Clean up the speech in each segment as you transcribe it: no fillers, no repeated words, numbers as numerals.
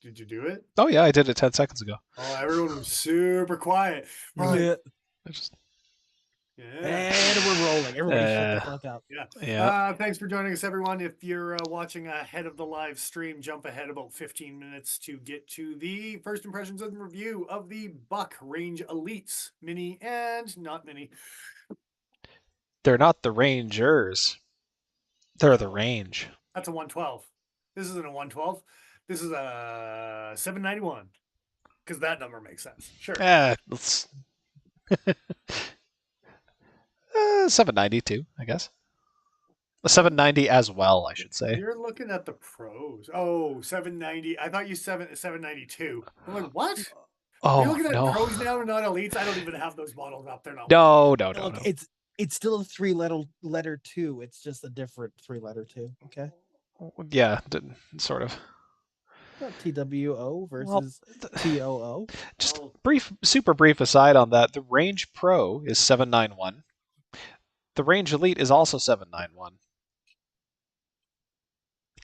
Did you do it? Oh yeah, I did it 10 seconds ago. Oh, everyone was super quiet. We're like, Yeah. I just, yeah. And we're rolling. Everybody shut the fuck up. Yeah. yeah. Thanks for joining us, everyone. If you're watching ahead of the live stream, jump ahead about 15 minutes to get to the first impressions and review of the Buck Range Elites mini and not mini. They're not the Rangers. They're the No, range. that's a 112. This isn't a 112. This is a 791 because that number makes sense. Sure. Let's 792, I guess. A 790 as well, I should say. You're looking at the pros. Oh, 790. I thought you 792. I'm like, what? Are you Oh looking at no, pros now and not elites? I don't even have those models up. They're not. no. Look, it's still a three-letter two. It's just a different three-letter two. Okay. Yeah, sort of. Not TWO versus TOO. Just super brief aside on that. The Range Pro is 791. The Range Elite is also 791.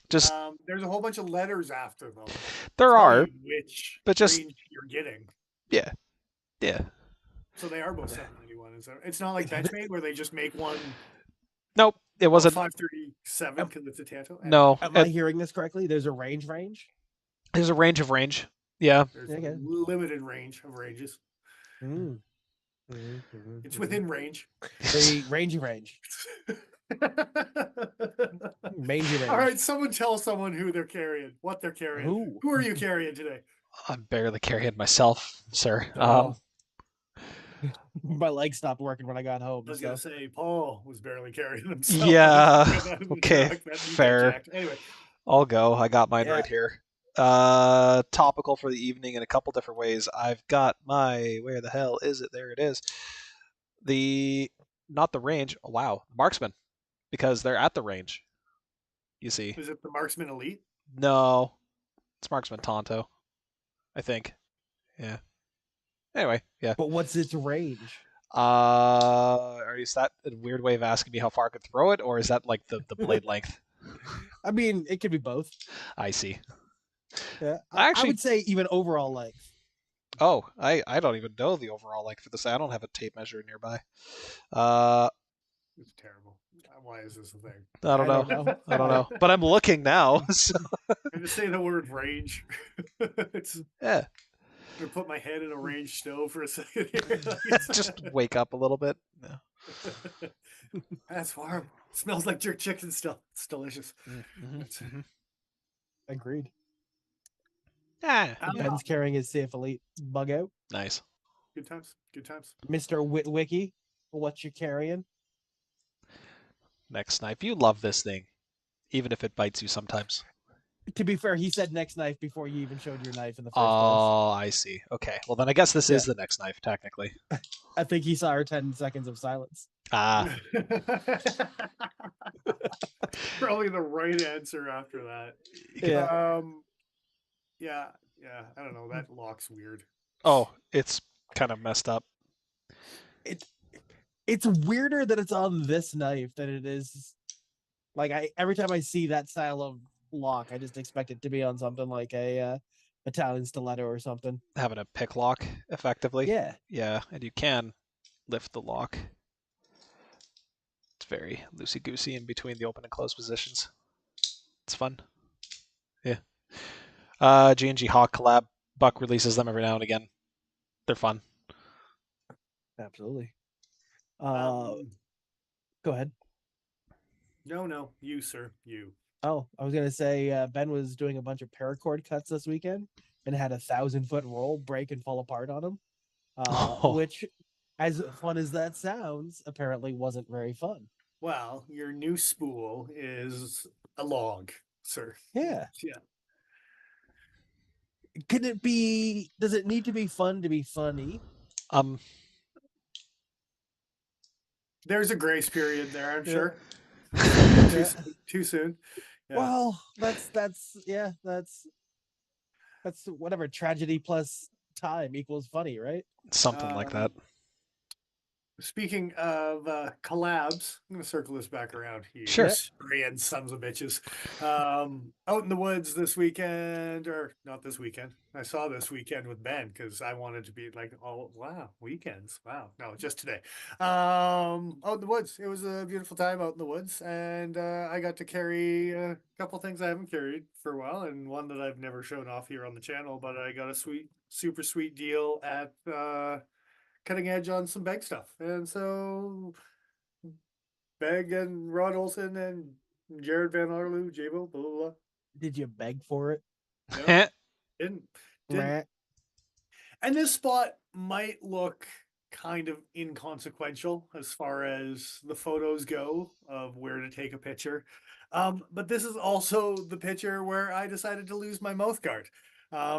Just there's a whole bunch of letters after them. there are, which but just range you're getting. Yeah. So they are both 791. It's not like Benchmade where they just make one. Nope, it wasn't 537 because it's a Tanto. No, Am I hearing this correctly? There's a range. There's a range of range. Yeah. There's a limited range of ranges. It's within range. The range. Mangy range. All right, someone tell someone who they're carrying, what they're carrying. Who are you carrying today? I'm barely carrying myself, sir. My leg stopped working when I got home. I was going to say, Paul was barely carrying himself. Yeah. Okay. Fair. Anyway. I'll go. I got mine right here. Topical for the evening in a couple different ways. I've got where the hell is it? There it is. Not the range. Oh, wow. Marksman. Because they're at the range. You see. Is it the Marksman Elite? No. It's Marksman Tonto. I think. Yeah. Anyway, yeah. But what's its range? Is that a weird way of asking me how far I could throw it, or is that like the blade length? I mean, it could be both. I see. Yeah, I would say even overall length. Oh, I don't even know the overall length for this. I don't have a tape measure nearby. It's terrible. Why is this a thing? I don't know. But I'm looking now. So. I'm just saying the word range. Yeah. I'm gonna put my head in a range stove for a second here. Just wake up a little bit. Yeah. That's warm. It smells like jerk chicken still. It's delicious. Mm-hmm. Agreed. Yeah. Ben's carrying his Safe Elite bug out. Nice. Good times. Mr. Witwicky, what you carrying? Next knife. You love this thing, even if it bites you sometimes. To be fair, he said next knife before you even showed your knife in the first place. Oh, I see. Okay. Well, then I guess this is the next knife, technically. I think he saw our 10 seconds of silence. Probably the right answer after that. Yeah. I don't know. That lock's weird. Oh, it's kind of messed up. It's weirder that it's on this knife than it is. Like every time I see that style of lock, I just expect it to be on something like a Italian stiletto or something. Having a pick lock, effectively. Yeah, and you can lift the lock. It's very loosey-goosey in between the open and closed positions. It's fun. Yeah. G&G Hawk collab. Buck releases them every now and again. They're fun. Absolutely. Go ahead. No, you, sir, you. Oh, I was gonna say Ben was doing a bunch of paracord cuts this weekend and had 1,000-foot roll break and fall apart on him, which, as fun as that sounds, apparently wasn't very fun. Well, your new spool is a log, sir. Yeah. Does it need to be fun to be funny? There's a grace period there, I'm sure. Too soon. Yeah. Well, that's whatever, tragedy plus time equals funny, right? Something like that. Speaking of collabs, I'm going to circle this back around. You Sure. Australian sons of bitches. Out in the woods this weekend, or not this weekend. I saw this weekend with Ben because I wanted to be like, oh, wow, weekends. Wow. No, just today. Out in the woods. It was a beautiful time out in the woods. And I got to carry a couple things I haven't carried for a while, and one that I've never shown off here on the channel, but I got a super sweet deal at cutting edge on some bag stuff. And so Beg and Rod Olson and Jared Van Arloo, Jabo, blah, blah, blah. Did you beg for it? No, didn't. Meh. And this spot might look kind of inconsequential as far as the photos go of where to take a picture. But this is also the picture where I decided to lose my mouth guard.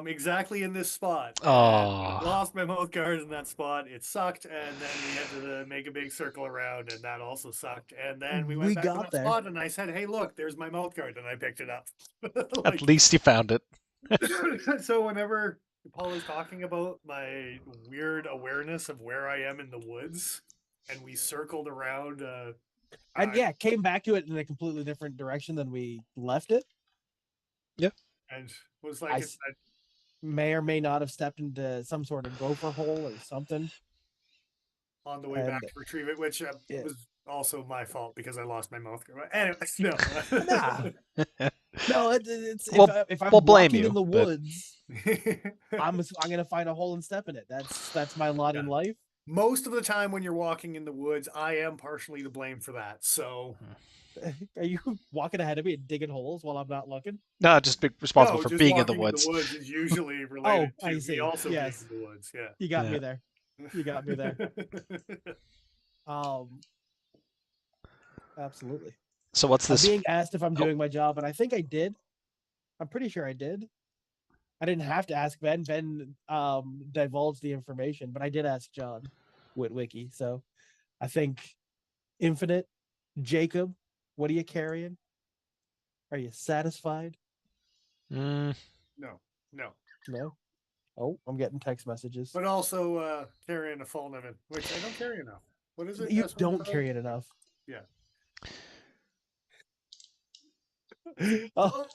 Exactly in this spot. And I Oh, lost my mouth guard in that spot. It sucked. And then we had to make a big circle around, and that also sucked. And then we went We back to got that there. spot, and I said, "Hey, look, there's my mouth guard," and I picked it up. at least you found it. So whenever Paul is talking about my weird awareness of where I am in the woods, and we circled around, And yeah, came back to it in a completely different direction than we left it. and was like, May or may not have stepped into some sort of gopher hole or something. on the way back And- to retrieve it, which Yeah. was also my fault because I lost my mouth guard. Anyway, no. Nah. No, it's Well, if I'm we'll blame walking you, in the but- woods, I'm gonna find a hole and step in it. That's my lot in life. Most of the time when you're walking in the woods, I am partially to blame for that. So Are you walking ahead of me and digging holes while I'm not looking? No, just be responsible no, for just being in the walking woods. in the woods is usually related I to see. me also Yes. being in the woods. Yeah. You got Yeah. me there. You got me there. Absolutely. So what's I'm this? being asked if I'm Oh. doing my job, and I think I did. I'm pretty sure I did. I didn't have to ask Ben. Ben divulged the information, but I did ask John Witwicky. So I think Infinite, Jacob, what are you carrying? Are you satisfied? Mm, No. No. Oh, I'm getting text messages. But also carrying a fall niven, which I don't carry enough. What is it? You S15? don't carry it enough. Yeah. Oh,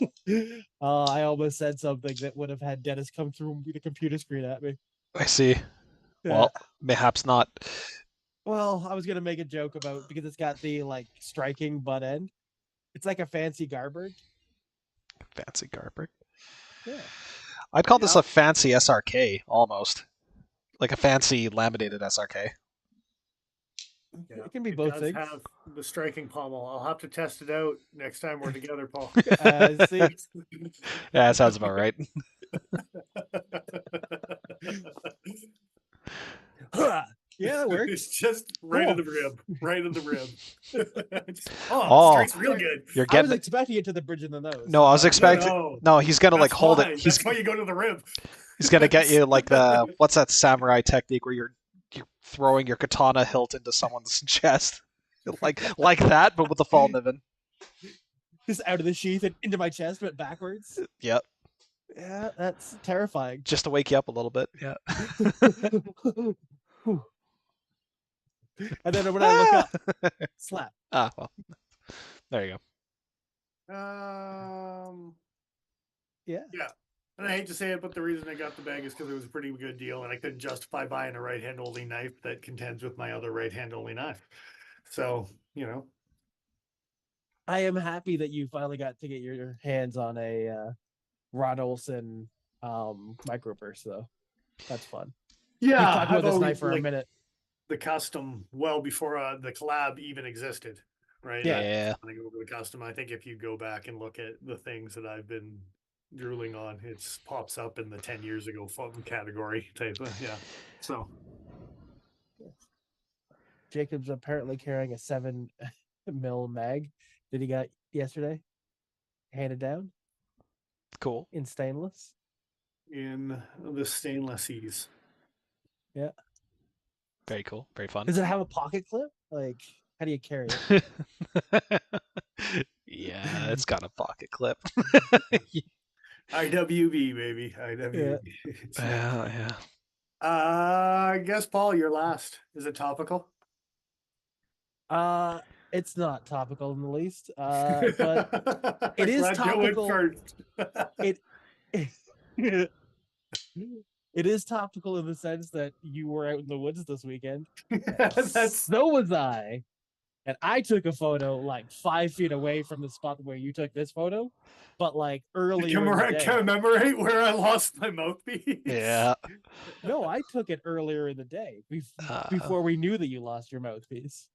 I almost said something that would have had Dennis come through the computer screen at me. I see. Yeah. Well, mayhaps not. Well, I was gonna make a joke about because it's got the like striking butt end. It's like a fancy Garbert. Fancy Garber. Yeah. I'd call this Yeah. a fancy SRK almost, like a fancy laminated SRK. Yeah. It can be It both does things. have the striking pommel. I'll have to test it out next time we're together, Paul. See, Yeah, that sounds about right. yeah, that works. It's just right in Cool. the rib. Right in the rib. Oh. Strikes real good. You're I was getting it. expecting it to the bridge of the nose. No, I was expecting. No, No, he's gonna like that's hold why. it. He's That's why you go to the rib. he's gonna get you like the what's that samurai technique where you're throwing your katana hilt into someone's chest, like that, but with the fall niven. Just out of the sheath and into my chest, but backwards. Yep, Yeah, that's terrifying. just to wake you up a little bit. Yeah. And then when I look up, slap. Ah, well, there you go. Yeah. And I hate to say it, but the reason I got the bag is because it was a pretty good deal, and I couldn't justify buying a right hand only knife that contends with my other right hand only knife. So, I am happy that you finally got to get your hands on a Rod Olson microburst, though. That's fun. yeah, We've talked about I've this always knife for a liked minute. the custom well before the collab even existed, right? Yeah. I go over the custom. I think if you go back and look at the things that I've been drooling on, it pops up in the 10 years ago fun category type of, yeah. So Jacob's apparently carrying a 7 mil mag that he got yesterday, handed down Cool. in stainless. in the stainlessies. Yeah. Very cool. Very fun. Does it have a pocket clip? Like, how do you carry it? Yeah, it's got a pocket clip. IWB, baby. IWB. Yeah. I guess Paul, you're last. Is it topical? It's not topical in the least. But it is Glad Joe went topical. first. It it is topical in the sense that you were out in the woods this weekend. That's So was I. And I took a photo like 5 feet away from the spot where you took this photo, but like to earlier in the day. commemorate where I lost my mouthpiece. Yeah. No, I took it earlier in the day before we knew that you lost your mouthpiece.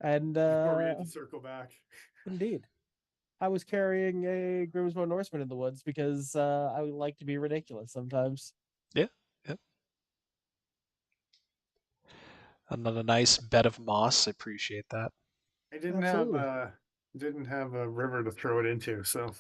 And Before we had to circle back. indeed, I was carrying a Grimsmo Norseman in the woods because I would like to be ridiculous sometimes. Yeah. Yep. Another nice bed of moss. I appreciate that. I didn't have a river to throw it into, so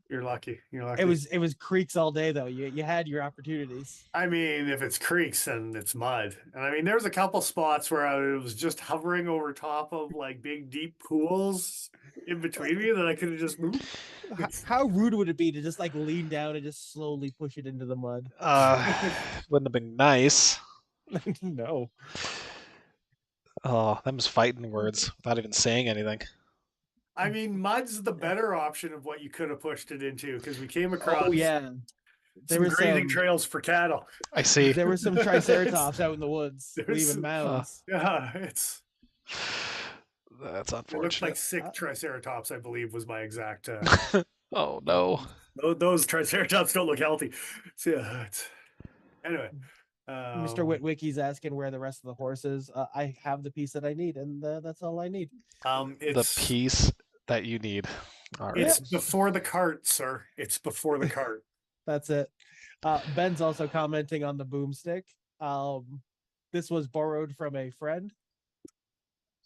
you're lucky. You're lucky. It was creeks all day though. You had your opportunities. I mean, if it's creeks, then it's mud. And I mean, there's a couple spots where I was just hovering over top of like big deep pools in between me that I could have just moved. How rude would it be to just like lean down and just slowly push it into the mud? Wouldn't have been nice. No. Oh, them was fighting words without even saying anything. I mean, mud's the better option of what you could have pushed it into because we came across Oh yeah. There some was grazing trails for cattle. I see. There were some triceratops out in the woods, there's leaving mounds. Yeah, it's That's it looks unfortunate. like sick triceratops, I believe, was my exact. Oh no. Those triceratops don't look healthy. So yeah, anyway. Mr. Witwicky's asking where the rest of the horse is. I have the piece that I need, and that's all I need. It's the piece that you need. All right. It's before the cart, sir. It's before the cart. That's it. Ben's also commenting on the boomstick. This was borrowed from a friend,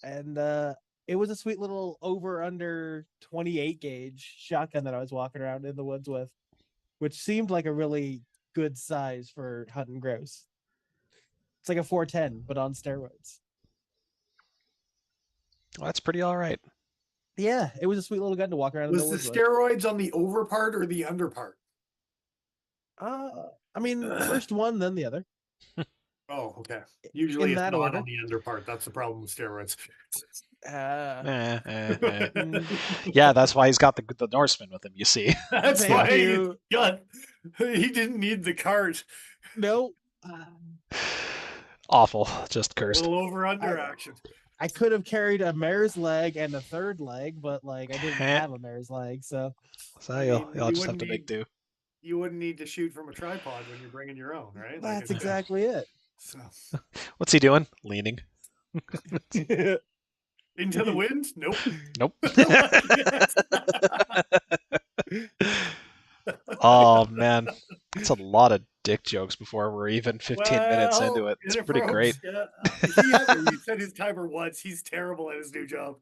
and it was a sweet little over under 28 gauge shotgun that I was walking around in the woods with, which seemed like a really good size for hunting grouse. It's like a 410, but on steroids. Well, that's pretty all right. Yeah, it was a sweet little gun to walk around in the Was woods the with. steroids on the over part or the under part? I mean, first one, then the other. Oh, okay. Usually In it's that not order. on the under part. That's the problem with steroids. Yeah, that's why he's got the Norseman with him. You see. That's Thank why you. he didn't need the cart. No. Awful. Just A cursed. little over under action. I could have carried a mare's leg and a third leg, but like I didn't have a mare's leg, so. So I you'll mean, just have to make do. You wouldn't need to shoot from a tripod when you're bringing your own, right? That's exactly it. So. What's he doing? Leaning. Into the wind? Nope. Nope. Oh man, that's a lot of dick jokes before we're even 15 minutes into it. It's pretty great. Yeah. He said his timer once. He's terrible at his new job.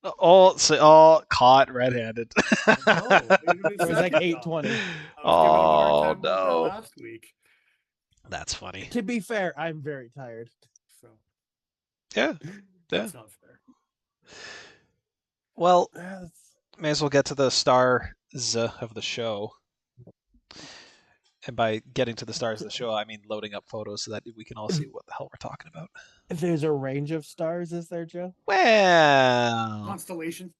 Oh, caught red-handed. It was like 8:20. Oh no! Last week. That's funny. To be fair, I'm very tired. So yeah, that's not fair. Well, may as well get to the stars of the show. And by getting to the stars of the show, I mean loading up photos so that we can all see what the hell we're talking about. There's a range of stars, is there, Joe? Well, constellation.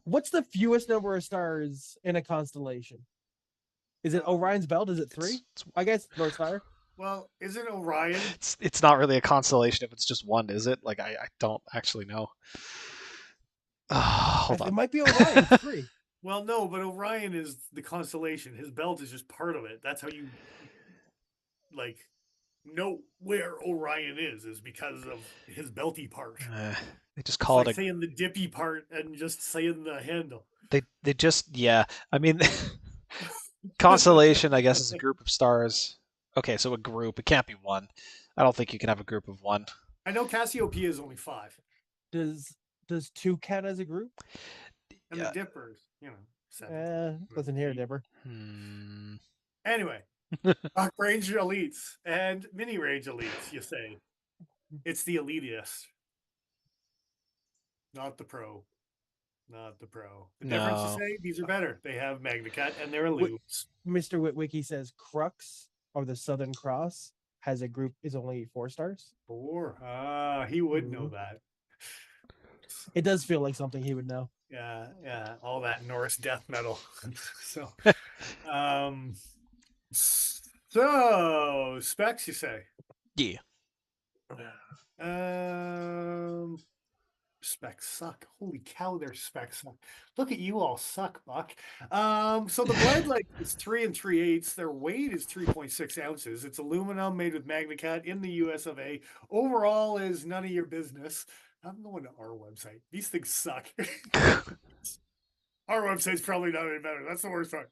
What's the fewest number of stars in a constellation? Is it Orion's Belt? Is it 3? I guess North Star. Well, isn't Orion? It's not really a constellation if it's just one, is it? Like I don't actually know. Hold on. It might be Orion 3. Well, no, but Orion is the constellation. His belt is just part of it. That's how you know where Orion is because of his belty part. They just call it saying the dippy part and just saying the handle. They just I mean constellation I guess is a group of stars. Okay, so a group. It can't be one. I don't think you can have a group of one. I know Cassiopeia is only 5. Does 2 count as a group? And the Dippers, 7. Doesn't hear Dipper. Anyway, Rock Range Elites and Mini Range Elites, you say. It's the elitist. Not the pro. not the Pro. The No. difference, you say, these are better. They have MagnaCut and they're Wh- loops. Mr. Witwicky says Crux or the Southern Cross has a group is only 4 stars. 4. He would know that. It does feel like something he would know. Yeah, all that Norse death metal. So, so specs, you say? Yeah. Specs suck. Holy cow, their specs suck. Look at you all suck, Buck. So the blade length is 3 3/8. Their weight is 3.6 ounces. It's aluminum made with MagnaCut in the US of A. Overall is none of your business. I'm going to our website. These things suck. Our website's probably not any better. That's the worst part.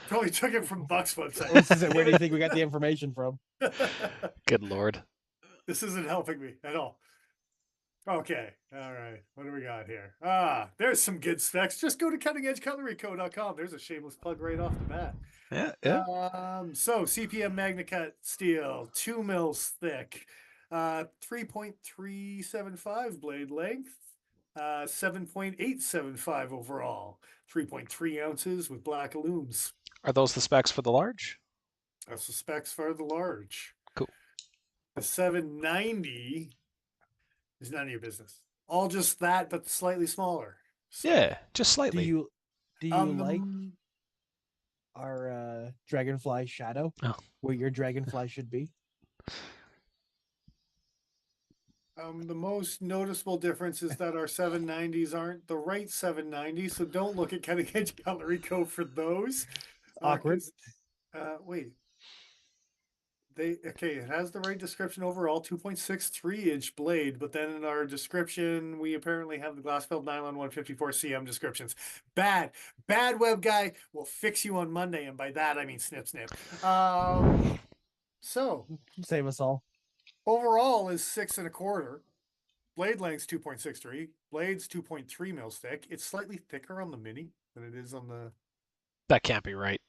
Probably took it from Buck's website. This is it. Where do you think we got the information from? Good Lord. This isn't helping me at all. Okay. All right. What do we got here? There's some good specs. Just go to cuttingedgecutleryco.com. There's a shameless plug right off the bat. Yeah. So CPM MagnaCut steel, 2 mils thick, 3.375 blade length, 7.875 overall, 3.3 ounces with black alums. Are those the specs for the large? That's the specs for the large. Cool. The 790 is none of your business. All just that, but slightly smaller. So, Yeah, just slightly. Do you like the, our Dragonfly Shadow, where your Dragonfly should be? the most noticeable difference is that our 790s aren't the right 790s, so don't look at Cutting Edge Cutlery Co. for those. Awkward. Wait. It has the right description overall, 2.63-inch blade, but then in our description, we apparently have the glass filled nylon 154 cm descriptions. Bad web guy will fix you on Monday, and by that I mean snip. So Save us all. overall is 6 1/4. Blade length's 2.63. Blade's 2.3 mils thick. It's slightly thicker on the mini than it is on the. That can't be right.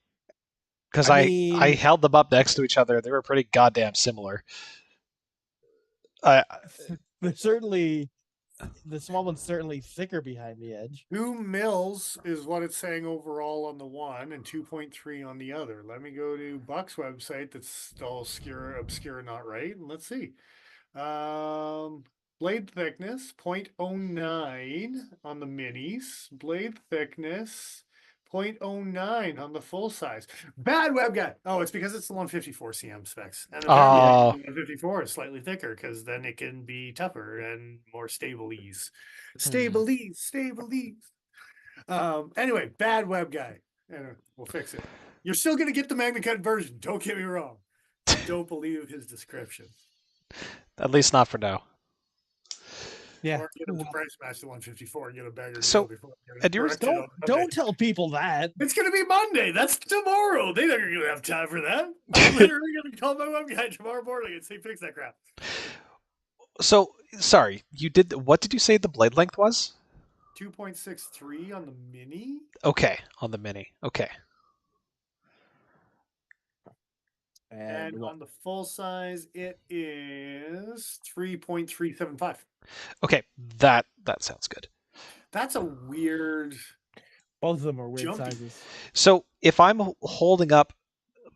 Because I I mean- held them up next to each other. They were pretty goddamn similar. They're certainly, the small one's certainly thicker behind the edge. 2 mils is what it's saying overall on the one, and 2.3 on the other. Let me go to Buck's website. That's still obscure, not right. And let's see. Blade thickness 0.09 on the minis. Blade thickness 0.09 on the full size. Bad web guy. Oh, it's because it's the 154 cm specs. And apparently the 154 is slightly thicker because then it can be tougher and more stable ease. Stable ease. Anyway, bad web guy. We'll fix it. You're still going to get the MagnaCut version. Don't get me wrong. Don't believe his description. At least not for now. Yeah. Or get him to price match the 154 and get a bagger So, deal before and yours Don't tell people that. It's going to be Monday. That's tomorrow. They're not going to have time for that. I'm literally going to call my web guy tomorrow morning and say, fix that crap. So, sorry, what did you say the blade length was? 2.63 on the mini. Okay, on the mini. Okay. And on the full size, it is 3.375. Okay, that sounds good. That's a weird. Both of them are weird Jumpy. sizes. So if I'm holding up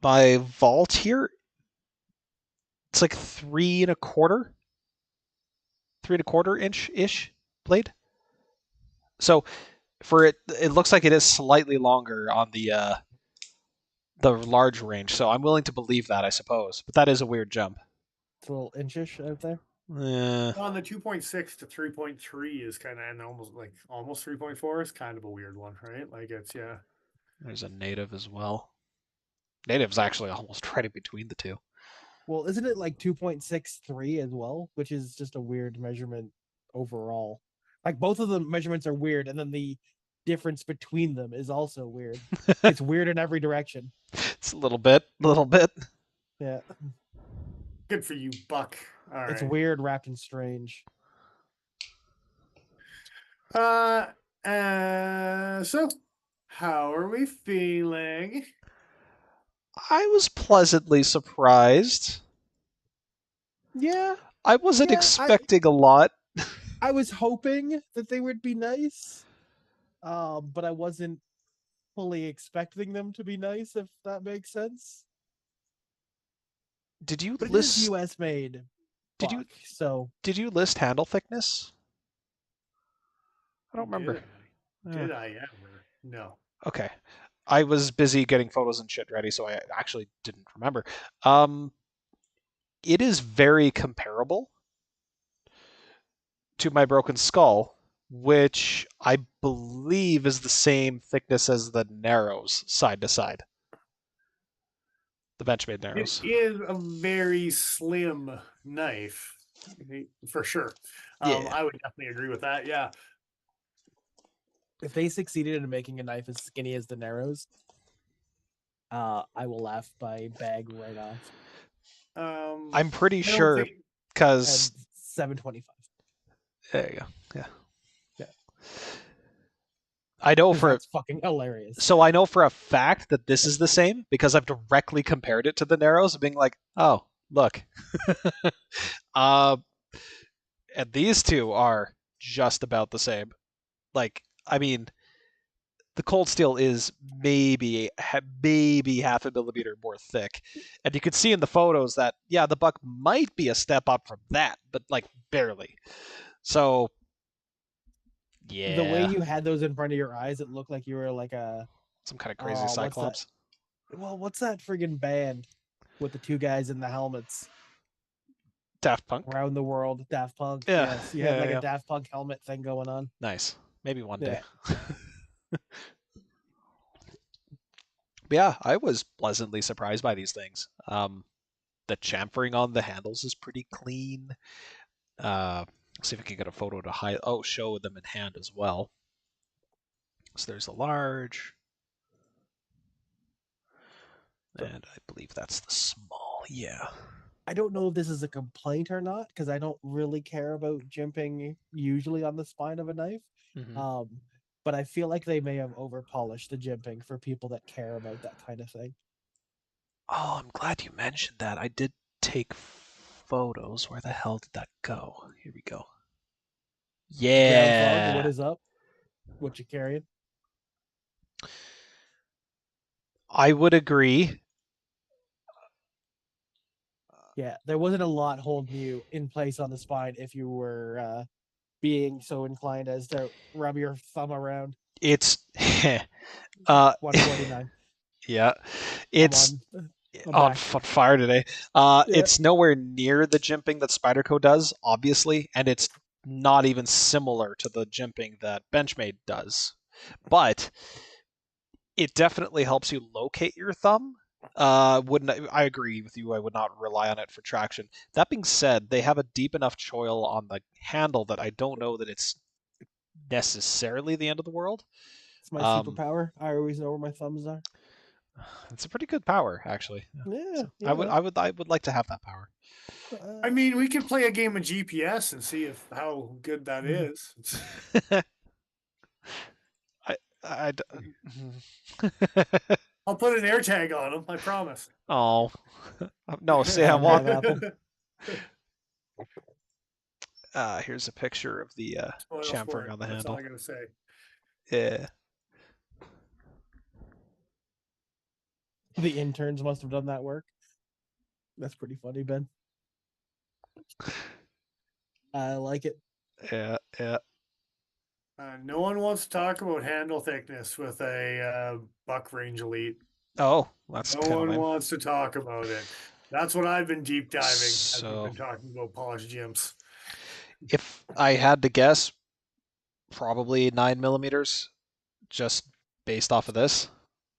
my vault here, it's like 3 1/4 inch ish blade. So for it looks like it is slightly longer on the large range. So I'm willing to believe that, I suppose. But that is a weird jump. It's a little inchish out there. On the 2.6 to 3.3 is kind of, and almost 3.4 is kind of a weird one, right? Like it's, yeah. There's a native as well. Native's actually almost right in between the two. Well, isn't it like 2.63 as well, which is just a weird measurement overall? Like both of the measurements are weird, and then the difference between them is also weird. It's weird in every direction. It's a little bit. Yeah. Good for you, Buck. All right. It's weird wrapped in strange. So how are we feeling? I was pleasantly surprised. Yeah. I wasn't expecting a lot. I was hoping that they would be nice. but I wasn't fully expecting them to be nice, if that makes sense. Did you But it is list? U.S. made Did you buck, so did you list handle thickness? I don't remember. Did I ever? No. Okay. I was busy getting photos and shit ready, so I actually didn't remember. Um, it is very comparable to my broken skull, which I believe is the same thickness as the narrows side to side. The Benchmade It narrows. is a very slim knife, for sure. Yeah. I would definitely agree with that. Yeah. if they succeeded in making a knife as skinny as the narrows, I will laugh my bag right off. I'm pretty I don't sure think And because $7.25. there you go. Yeah. Yeah. I know Because for that's fucking hilarious. so I know for a fact that this is the same because I've directly compared it to the narrows, being like, oh, look. uh, and these two are just about the same. Like, I mean, the cold steel is maybe half a millimeter more thick, and you can see in the photos that yeah, the buck might be a step up from that, but like barely. So The way yeah, you had those in front of your eyes, it looked like you were like a some kind of crazy what's that? cyclops. Well, what's that friggin' band with the two guys in the helmets Daft Punk. around the world? Daft Punk. Yeah, Yes, you had yeah, like a yeah. Daft Punk helmet thing going on. Nice. Maybe one day. Yeah. But yeah, I was pleasantly surprised by these things. The chamfering on the handles is pretty clean. See if I can get a photo to show them in hand as well. So there's a large, and I believe that's the small. Yeah. I don't know if this is a complaint or not because I don't really care about jimping usually on the spine of a knife. Mm-hmm. Um, but I feel like they may have over polished the jimping for people that care about that kind of thing. Oh, I'm glad you mentioned that. I did take photos. Where the hell did that go? Here we go. Ground fog, what Yeah. is up? What you carrying? I would agree. Yeah, there wasn't a lot holding you in place on the spine if you were being so inclined as to rub your thumb around. It's 149. yeah. I'm It's on. I'm on back. fire today. Yeah. It's nowhere near the jimping that Spyderco does, obviously, and it's not even similar to the jimping that Benchmade does. But it definitely helps you locate your thumb. Wouldn't I agree with you? I would not rely on it for traction. That being said, they have a deep enough choil on the handle that I don't know that it's necessarily the end of the world. It's my Um, superpower. I always know where my thumbs are. it's a pretty good power, actually. Yeah, So yeah. I would like to have that power. I mean, we could play a game of GPS and see if how good that is. I I'll put an air tag on them. I promise. oh no, say I Fun want. have apple. Here's a picture of the Spoil chamfering sport. on the That's all handle. I gotta say. Yeah. The interns must have done that work. That's pretty funny, Ben. I like it. Yeah, yeah. No one wants to talk about handle thickness with a buck range elite. Oh, that's No kind of one lame. wants to talk about it. That's what I've been deep diving as we've So, been talking about polished gyms. if I had to guess, probably 9 millimeters, just based off of this.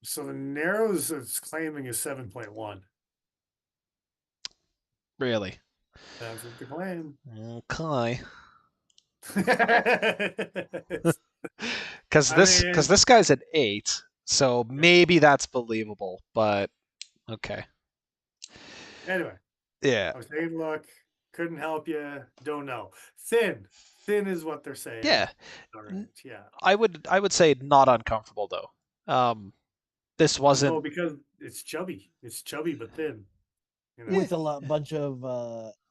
So the narrows it's claiming is 7.1. Really? That's what they claim. Okay. It's- Because I mean, this guy's at 8, so maybe that's believable. But okay. anyway, Yeah. I was taking a look, couldn't help you, don't know. Thin. Thin is what they're saying. Yeah. All right, yeah. I would say not uncomfortable though. This Well, wasn't. because it's chubby. It's chubby but thin. You know? With a bunch of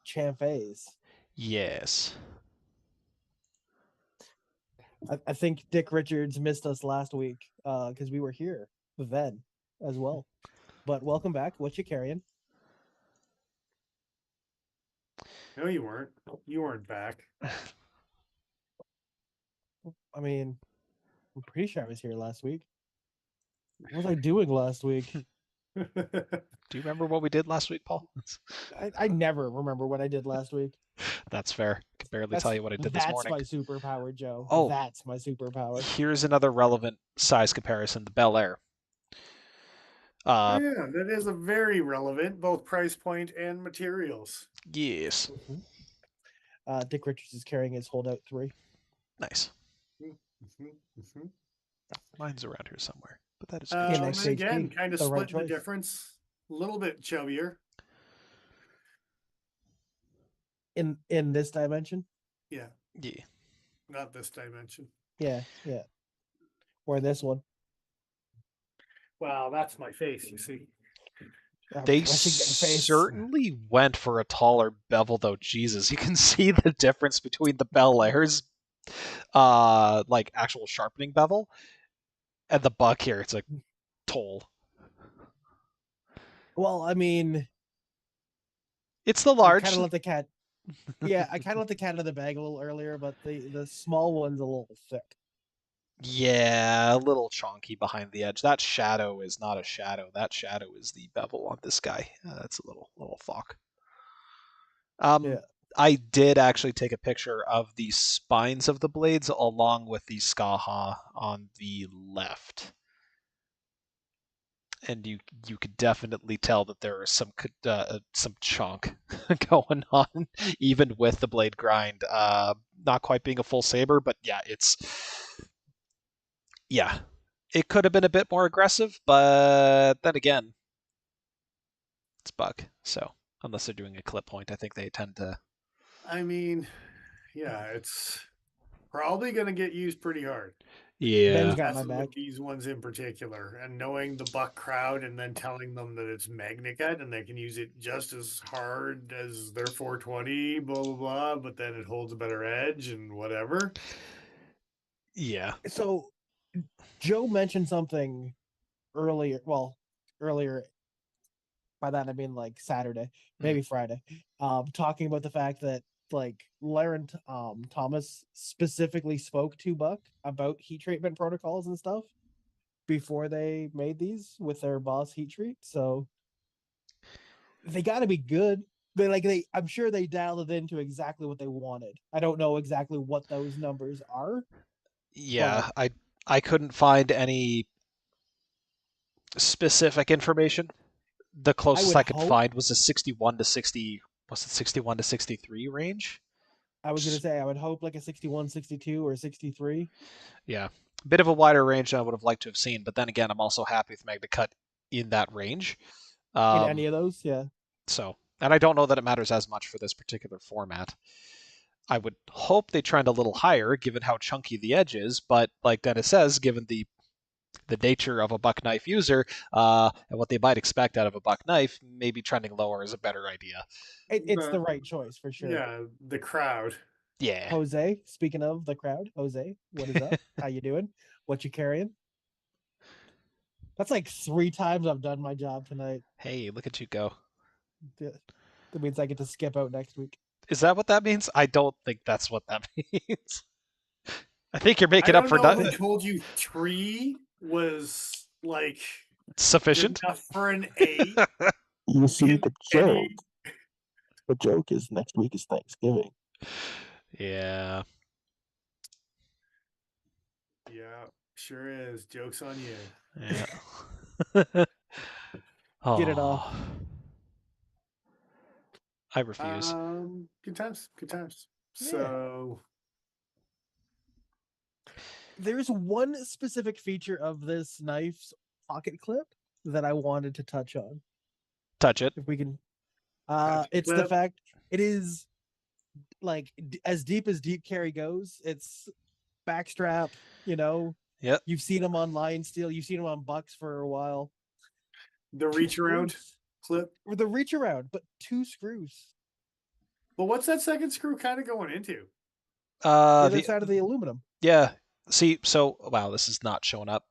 chamfers. Yes. I think Dick Richards missed us last week because we were here then as well. But welcome back. What you carrying? No, you weren't. You weren't back. I mean, I'm pretty sure I was here last week. What was I doing last week? Do you remember what we did last week, Paul? I never remember what I did last week. That's fair. I can barely tell you what I did this morning. That's my superpower, Joe. Oh. That's my superpower. Here's another relevant size comparison: the Bel Air. Oh, yeah, that is a very relevant, both price point and materials. Yes. Dick Richards is carrying his holdout 3. Nice. Mm-hmm. Mine's around here somewhere, but that is Yeah, good next choice. HP, again, kind of the right split the choice. difference. A little bit chubbier. In this dimension? Yeah. Yeah. Not this dimension. Yeah. Or this one. Wow, that's my face, you see. They certainly went for a taller bevel, though. Jesus, you can see the difference between the Bel Air's like actual sharpening bevel and the Buck here. It's like toll. Well, I mean, it's the large. I kind of let the cat. Yeah, I kind of let the cat out of the bag a little earlier, but the small one's a little thick. Yeah, a little chonky behind the edge. That shadow is not a shadow. That shadow is the bevel on this guy. That's a little fuck. Yeah. I did actually take a picture of the spines of the blades along with the Skaha on the left. And you could definitely tell that there is some chunk going on, even with the blade grind. Not quite being a full saber, but yeah, it could have been a bit more aggressive, but then again, it's Buck. So unless they're doing a clip point, I think they tend to. I mean, yeah, it's probably going to get used pretty hard. Yeah. Ben's got my back. With these ones in particular, and knowing the Buck crowd and then telling them that it's Magnicut and they can use it just as hard as their 420, blah, blah, blah, but then it holds a better edge and whatever. Yeah. So Joe mentioned something earlier. Well, earlier. By that I mean like Saturday, maybe Friday. Talking about the fact that like Larent Thomas specifically spoke to Buck about heat treatment protocols and stuff before they made these with their boss heat treat. So they got to be good. I'm sure they dialed it into exactly what they wanted. I don't know exactly what those numbers are. Yeah, I couldn't find any specific information. The closest I could find was a 61 to 60. Was it 61 to 63 range? I was going to say I would hope like a 61, 62, or 63. Yeah, a bit of a wider range than I would have liked to have seen. But then again, I'm also happy with Magnicut in that range. In any of those, yeah. So, and I don't know that it matters as much for this particular format. I would hope they trend a little higher, given how chunky the edge is. But like Dennis says, given the nature of a buck knife user and what they might expect out of a buck knife, maybe trending lower is a better idea. It's the right choice for sure. Yeah, the crowd. Yeah. Jose, speaking of the crowd, Jose, what is up? How you doing? What you carrying? That's like 3 times I've done my job tonight. Hey, look at you go. That means I get to skip out next week. Is that what that means? I don't think that's what that means. I think you're making up for nothing. I told you 3 was like sufficient enough for an 8. You see the joke. The joke is next week is Thanksgiving. Yeah. Yeah, sure is. Joke's on you. Yeah. Get it off. I refuse. Good times. Good times. Yeah. So there's one specific feature of this knife's pocket clip that I wanted to touch on. Touch it. If we can. It's the fact it is like as deep carry goes. It's backstrap, Yep. You've seen them on Lion Steel. You've seen them on Bucks for a while. The reach around clip. Or the reach around, but 2 screws. But what's that second screw kind of going into? The other side of the aluminum. Yeah. See, so wow, this is not showing up.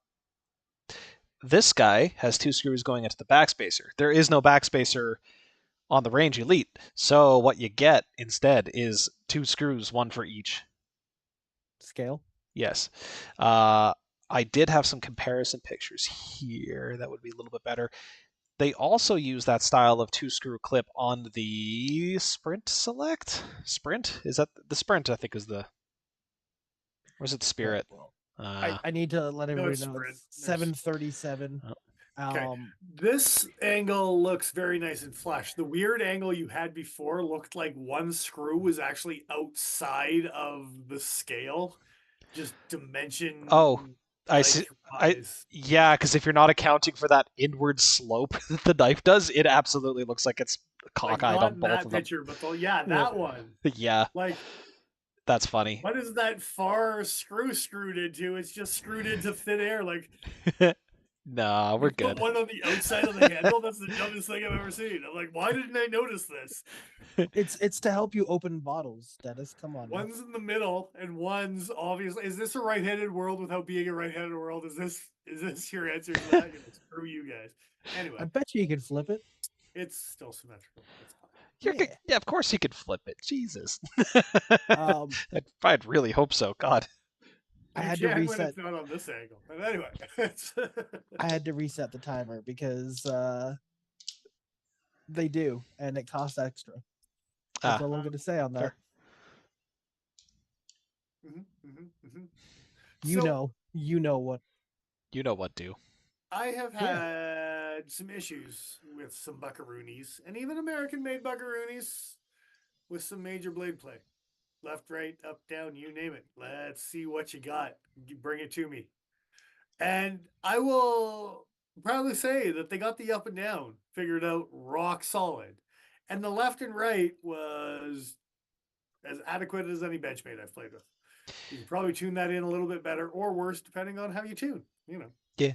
This guy has 2 screws going into the backspacer. There is no backspacer on the Range Elite, so what you get instead is 2 screws, one for each. Scale. Yes. I did have some comparison pictures here that would be a little bit better. They also use that style of 2-screw clip on the Sprint Select. Sprint? Is that the Sprint? I think is the. Or is it the Spirit? I need to let everybody know Sprint. it's 737. Okay. This angle looks very nice and flush. The weird angle you had before looked like one screw was actually outside of the scale, just dimension. Oh, I see. Wise. Yeah, because if you're not accounting for that inward slope that the knife does, it absolutely looks like it's cockeyed on both that of them. picture, but that one. Yeah, Like, that's funny. what is that far screw screwed into? It's just screwed into thin air. Like, nah, we're good. Put one on the outside of the handle. That's the dumbest thing I've ever seen. I'm like, why didn't I notice this? It's to help you open bottles, Dennis. Come on. One's in the middle, and one's obviously. Is this a right-handed world without being a right-handed world? Is this your answer to that? Screw you guys. Anyway, I bet you can flip it. it's still symmetrical. It's fine. Yeah, of course you could flip it. Jesus. I'd really hope so. God. I had to reset. When it's not on this angle. But anyway, I had to reset the timer because they do, and it costs extra. That's all I'm going to say on that. You know what. You know what, do. I have had some issues with some buckaroonies, and even American-made buckaroonies with some major blade play. Left, right, up, down, you name it. Let's see what you got. Bring it to me. And I will proudly say that they got the up and down figured out rock solid. And the left and right was as adequate as any benchmade I've played with. You can probably tune that in a little bit better or worse, depending on how you tune, Yeah.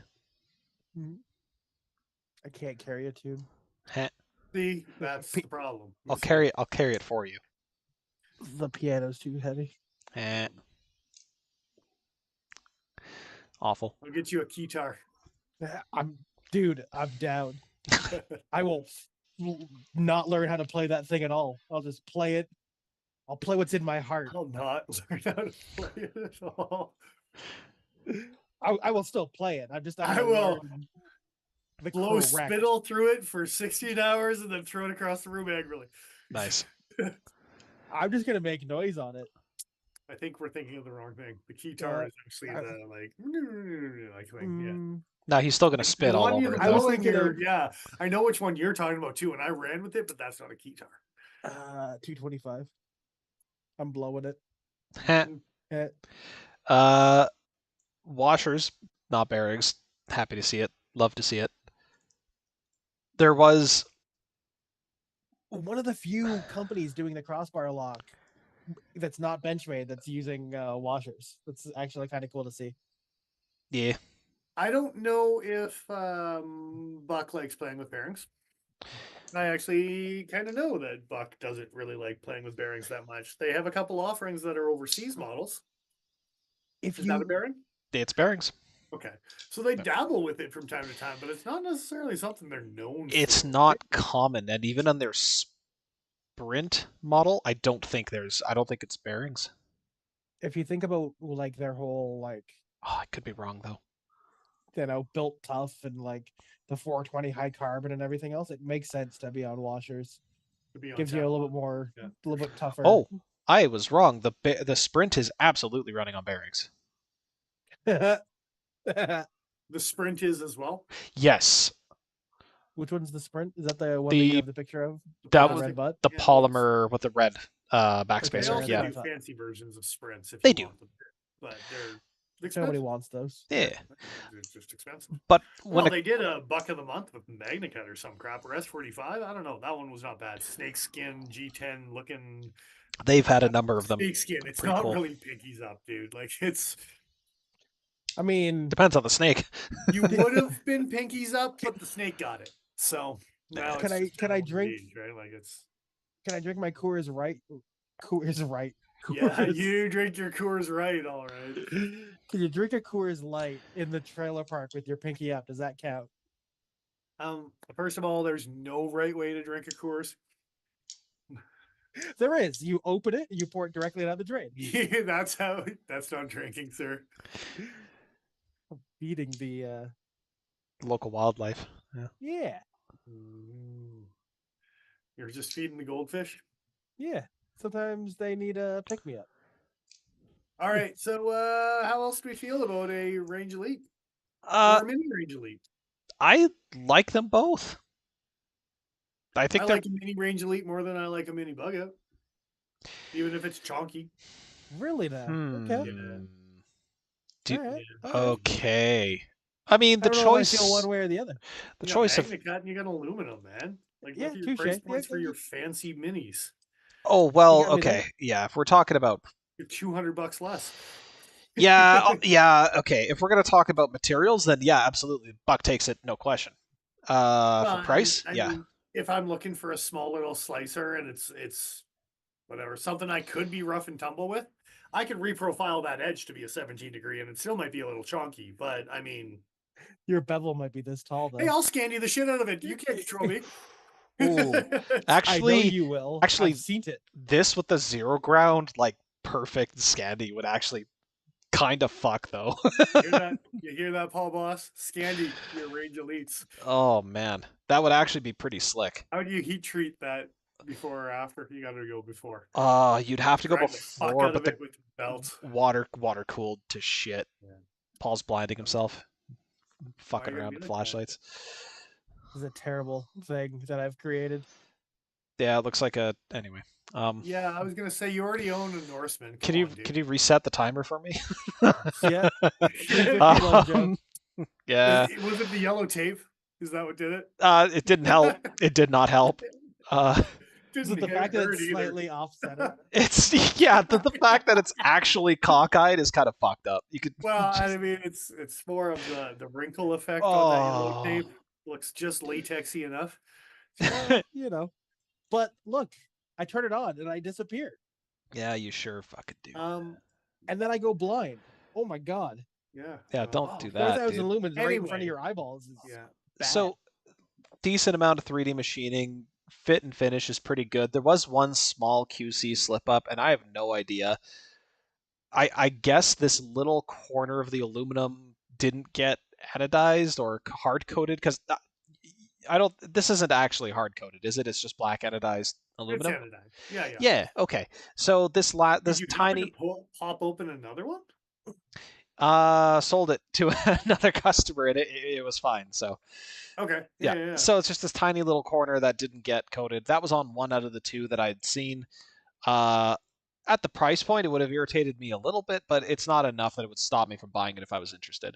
I can't carry a tune. See, that's the problem. I'll carry it for you. The piano's too heavy. Awful. I'll get you a guitar. I'm down. I will not learn how to play that thing at all. I'll just play it. I'll play what's in my heart. I'll not learn how to play it at all. I will still play it. I will blow spittle through it for 16 hours and then throw it across the room angrily. Nice. I'm just gonna make noise on it. I think we're thinking of the wrong thing. The guitar is actually the thing. Yeah. No, he's still gonna spit all over it. I was thinking I know which one you're talking about too, and I ran with it, but that's not a guitar. 225. I'm blowing it. Washers, not bearings. Happy to see it. Love to see it. There was one of the few companies doing the crossbar lock that's not Benchmade that's using washers. That's actually kind of cool to see. Yeah. I don't know if Buck likes playing with bearings. I actually kind of know that Buck doesn't really like playing with bearings that much. They have a couple offerings that are overseas models. Is that a bearing? It's bearings. Okay. So they dabble with it from time to time, but it's not necessarily something they're known for. It's not common, and even on their Sprint model, I don't think it's bearings. If you think about like their whole I could be wrong though. Built tough and like the 420 high carbon and everything else, it makes sense to be on washers. Gives you a little bit more, a little bit tougher. Oh, I was wrong. The Sprint is absolutely running on bearings. The Sprint is as well? Yes. Which one's the Sprint? Is that the one that you have the picture of? That was the polymer with the red backspacer. They Yeah. do fancy versions of Sprints if they you do. want them. But they're expensive. Nobody wants those. Yeah. They're just expensive. But they did a buck of the month with MagnaCut or some crap, or S45. I don't know. That one was not bad. Snakeskin G10 looking. They've had a number of them. Snakeskin. It's not really pinkies up, dude. Like it's. I mean, depends on the snake. You would have been pinkies up, but the snake got it. So now can I drink? Age, right? Like it's. Can I drink my Coors Right? Coors Right. Yeah, you drink your Coors Right, all right. Can you drink a Coors Light in the trailer park with your pinky up? Does that count? First of all, there's no right way to drink a Coors. There is. You open it, you pour it directly out of the drain. Yeah, that's not drinking, sir. Feeding the Local wildlife. Yeah. yeah. Ooh. You're just feeding the goldfish. Yeah. Sometimes they need a pick me up. All right. So, how else do we feel about a Range Elite Uh, or a Mini Range Elite? I like them both. I think I they're like a Mini Range Elite more than I like a Mini Bug Out, even if it's chonky. Really now. Okay. Yeah. Do- All right. Yeah. All right. okay. I mean, I the don't know if I feel choice. one way or the other. The You got choice of. Magna Cut and you got aluminum, man. Like, Yeah, look at your touche. price Yeah, points for your fancy minis. Oh You well, got me okay, there. yeah. If we're talking about, You're $200 less. yeah, yeah, okay. If we're gonna talk about materials, then yeah, absolutely, Buck takes it, no question. For Well, and price, I yeah, mean, if I'm looking for a small little slicer and it's whatever, something I could be rough and tumble with, I could reprofile that edge to be a 17 degree and it still might be a little chunky. But I mean, Your bevel might be this tall though. hey, I'll scan you the shit out of it. You can't control me. Ooh, I know actually, you will. actually, I've seen it. this with the zero ground, like perfect Scandi would actually kind of fuck though. You hear that? You hear that, Paul Boss? Scandy, your Range Elites. Oh man, that would actually be pretty slick. How do you heat treat that before or after? You got to go before. You'd have to go Drag the fuck before, out but of the it with the belt. water cooled to shit. Yeah. Paul's blinding himself, Why fucking you gotta around be with like that? flashlights. This is a terrible thing that I've created. Yeah, it looks like a. Anyway, Yeah, I was gonna say you already own a Norseman. Come can you on, dude. can you reset the timer for me? Yeah. 351, Joe. Um, yeah, Was it the yellow tape? Is that what did it? it didn't help. It did not help. Is Didn't it the fact that hurt it's either. slightly off center? It's yeah, the fact that it's actually cockeyed is kind of fucked up. You could Well, just, I mean, it's more of the wrinkle effect on that yellow oh tape. Looks just latexy enough. Well, you know. But look, I turn it on and I disappear. yeah, you sure fucking do. And then I go blind. Oh my god. Yeah. Yeah, don't do that, 4,000 dude. lumens right in front Anyway. of your eyeballs. Is Yeah. bad. So decent amount of 3D machining. Fit and finish is pretty good. There was one small QC slip up, and I have no idea. I guess this little corner of the aluminum didn't get anodized or hard coated because I don't. This isn't actually hard coated, is it? It's just black anodized It's aluminum. anodyne. Yeah, yeah. Yeah. Okay. So this Did this you happen tiny to pop open another one? sold it to another customer and it was fine. So Okay. yeah. Yeah. So it's just this tiny little corner that didn't get coated. That was on one out of the two that I'd seen. Uh, at the price point, it would have irritated me a little bit, but it's not enough that it would stop me from buying it if I was interested.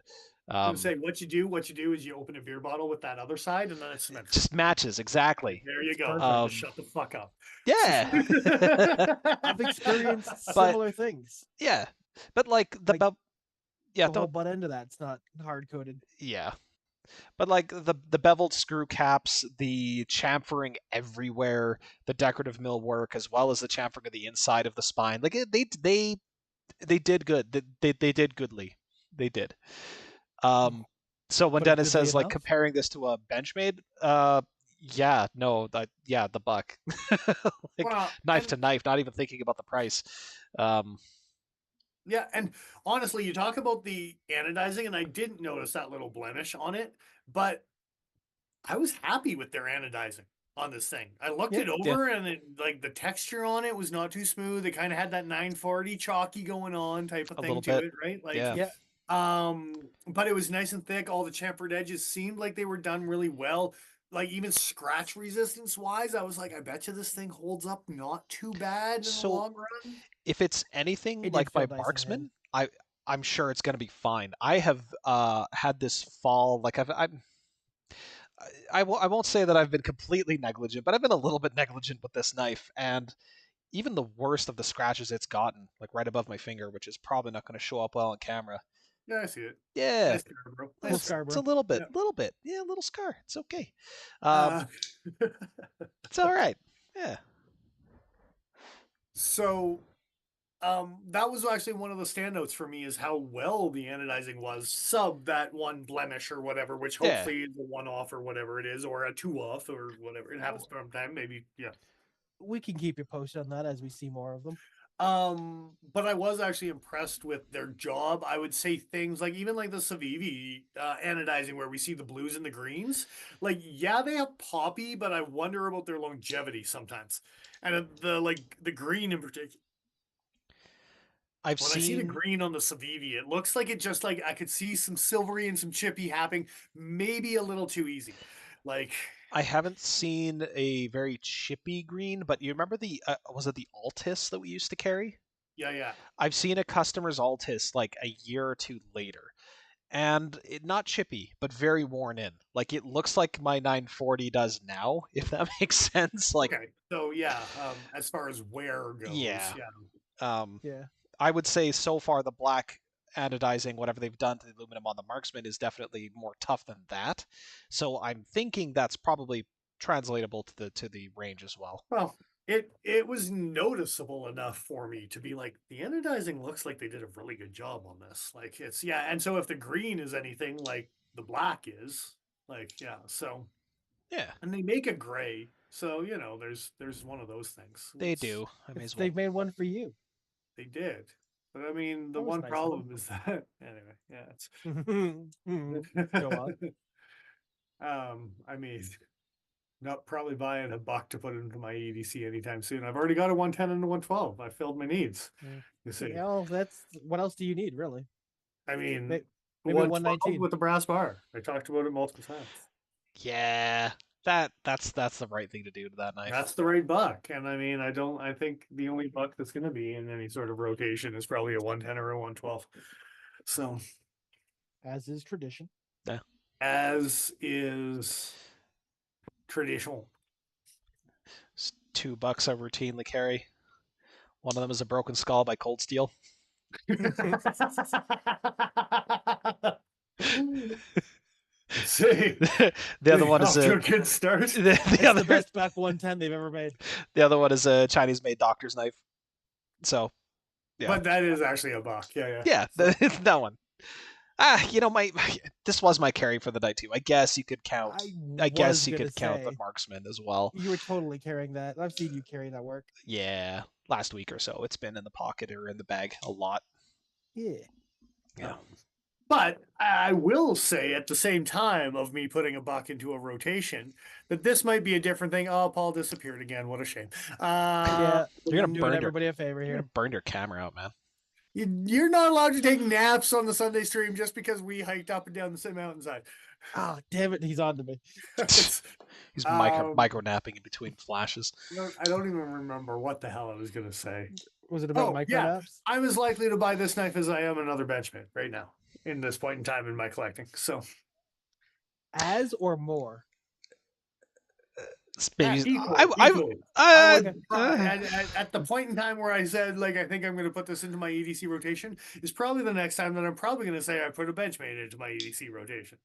I was gonna say what you do is you open a beer bottle with that other side and then it's symmetrical. Just matches exactly. There you go. Perfect. Just shut the fuck up. Yeah. I've experienced But- similar things. Yeah. But like the Like, yeah, The whole don't butt end of that's not hard coated. yeah. But like the beveled screw caps, the chamfering everywhere, the decorative millwork, as well as the chamfering of the inside of the spine, like they did good. They did goodly. They did. So when But Dennis goodly says like enough? comparing this to a Benchmade, yeah, no, yeah, the buck, like Well, knife and- to knife, not even thinking about the price. Yeah, and honestly, you talk about the anodizing, and I didn't notice that little blemish on it, but I was happy with their anodizing on this thing. I looked Yeah. it over, and it, like the texture on it was not too smooth. It kind of had that 940 chalky going on type of A thing little to bit, it, right? Like, yeah. Yeah. but it was nice and thick. All the chamfered edges seemed like they were done really well. Like even scratch resistance wise, I was like, I bet you this thing holds up not too bad in the So- long run. If it's anything It did like my feel nice in marksman, hand. I'm sure it's gonna be fine. I have had this fall like I won't say that I've been completely negligent, but I've been a little bit negligent with this knife, and even the worst of the scratches it's gotten, like right above my finger, which is probably not going to show up well on camera. Yeah, I see it. Yeah, Nice scar, bro. Little Nice scar, it's bro. a little bit, Yeah. yeah, a little scar. It's okay. Uh, It's all right. Yeah. so That was actually one of the standouts for me is how well the anodizing was, sub that one blemish or whatever, which Yeah. hopefully is a one off or whatever it is, or a two off or whatever. It happens from time, maybe, yeah. We can keep you posted on that as we see more of them. But I was actually impressed with their job. I would say things like even like the Civivi anodizing where we see the blues and the greens. Like, yeah, they have poppy, but I wonder about their longevity sometimes. And the green in particular. I've When I see the seen green on the Civivi, it looks like it just like I could see some silvery and some chippy happening, maybe a little too easy. Like, I haven't seen a very chippy green, but you remember the was it the Altis that we used to carry? yeah. I've seen a customer's Altis like a year or two later, and not chippy, but very worn in. Like it looks like my 940 does now, if that makes sense. Like, Okay. So yeah, as far as wear goes, yeah. yeah. Yeah. I would say so far the black anodizing, whatever they've done to the aluminum on the Marksman, is definitely more tough than that. So I'm thinking that's probably translatable to the range as well. Well, it was noticeable enough for me to be like, the anodizing looks like they did a really good job on this. Like it's yeah, and so if the green is anything like the black is, like yeah, so Yeah, and they make a gray, so you know, there's one of those things. they do. I may It's, as well. they've made one for you. They did. But I mean, the That was one nice of them. problem is that anyway, yeah, it's Go on. I mean, not probably buying a buck to put into my EDC anytime soon. I've already got a 110 and a 112. I filled my needs. You see, Well, that's what else do you need, really? I mean, Maybe a 112 119. with the brass bar. I talked about it multiple times. Yeah, that's the right thing to do to that knife. That's the right buck. And I mean, I think the only buck that's going to be in any sort of rotation is probably a 110 or a 112. So, As is tradition. Yeah. as is traditional. It's $2 I routinely carry. One of them is a Broken Skull by Cold Steel. See, The other one is off to a a good start. the It's other the best back 110 they've ever made. the other one is a Chinese-made doctor's knife. So, yeah, But that is actually a buck. Yeah. yeah, So, that one. My this was my carry for the night too. I guess you could count. I guess you could count the Marksman as well. You were totally carrying that. I've seen you carry that work. Yeah, last week or so, it's been in the pocket or in the bag a lot. Yeah. Yeah. but I will say at the same time of me putting a buck into a rotation that this might be a different thing. Oh, Paul disappeared again. What a shame. Yeah, You're gonna doing burn everybody a favor You're here. gonna burn your camera out, man. You're not allowed to take naps on the Sunday stream just because we hiked up and down the same mountainside. Oh, damn it, he's on to me. He's micro napping in between flashes. I don't even remember what the hell I was going to say. Was it about Oh, micro yeah. naps? I'm as likely to buy this knife as I am another Benchmade right now in this point in time in my collecting. So, As or more? Maybe equally. I At the point in time where I said, like, I think I'm going to put this into my EDC rotation is probably the next time that I'm probably going to say I put a Benchmade into my EDC rotation.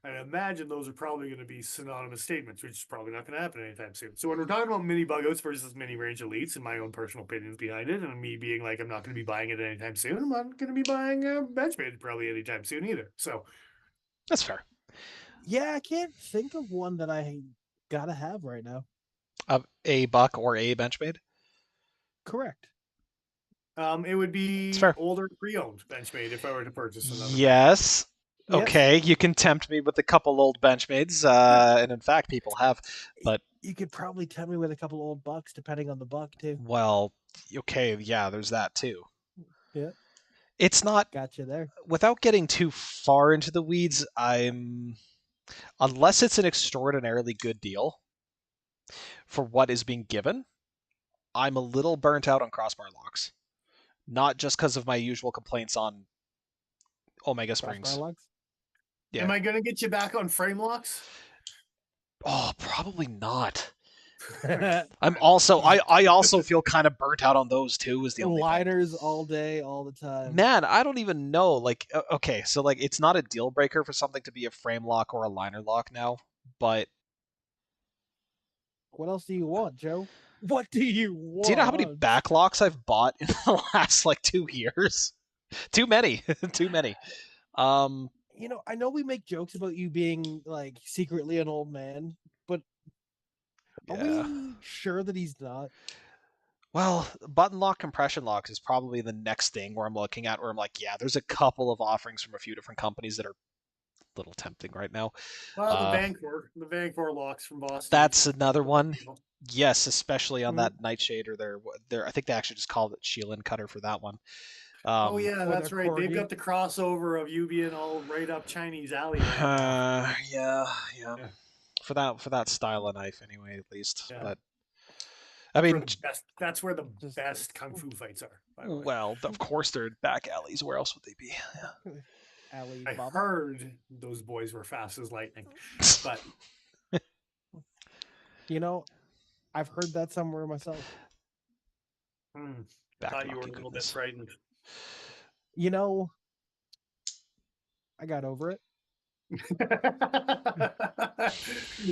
I imagine those are probably going to be synonymous statements, which is probably not going to happen anytime soon. So when we're talking about mini bug outs versus mini range elites, and my own personal opinions behind it, and me being like, I'm not going to be buying it anytime soon, I'm not going to be buying a Benchmade probably anytime soon either. So that's fair. Yeah, I can't think of one that I gotta have right now. A buck or a Benchmade? Correct. It would be older pre-owned Benchmade if I were to purchase another. Yes. Okay, you can tempt me with a couple old Benchmades, and in fact, people have. But you could probably tempt me with a couple old bucks, depending on the buck too. Well, okay, yeah, there's that too. Yeah, it's not. Gotcha there. Without getting too far into the weeds, unless it's an extraordinarily good deal for what is being given, I'm a little burnt out on crossbar locks. Not just because of my usual complaints on Omega springs. Crossbar locks? Yeah. Am I going to get you back on frame locks? Oh, probably not. I also feel kind of burnt out on those too. Is the only liners thing. All day, all the time. Man, I don't even know. Like, okay, so like it's not a deal breaker for something to be a frame lock or a liner lock now, but What else do you want, Joe? What do you want? Do you know how many backlocks I've bought in the last like 2 years? Too many. Too many. I know we make jokes about you being like secretly an old man, but are Yeah. we sure that he's not? Well, button lock, compression locks is probably the next thing where I'm looking at where I'm like, yeah, there's a couple of offerings from a few different companies that are a little tempting right now. Well, the Vancouver locks from Boston. That's another one. Yes, especially on that Nightshade or their I think they actually just called it Sheelan cutter for that one. Oh yeah, Or that's their right. They've corgi. got the crossover of you being all right up Chinese alley right now. Yeah. Yeah. For that style of knife anyway, at least. Yeah. But I That's where mean, the best. That's where the Just- best kung fu fights are. By the way. well, of course they're back alleys. Where else would they be? Yeah. Ali I Baba. heard those boys were fast as lightning, but I've heard that somewhere myself. thought you were a little bit frightened. I got over it.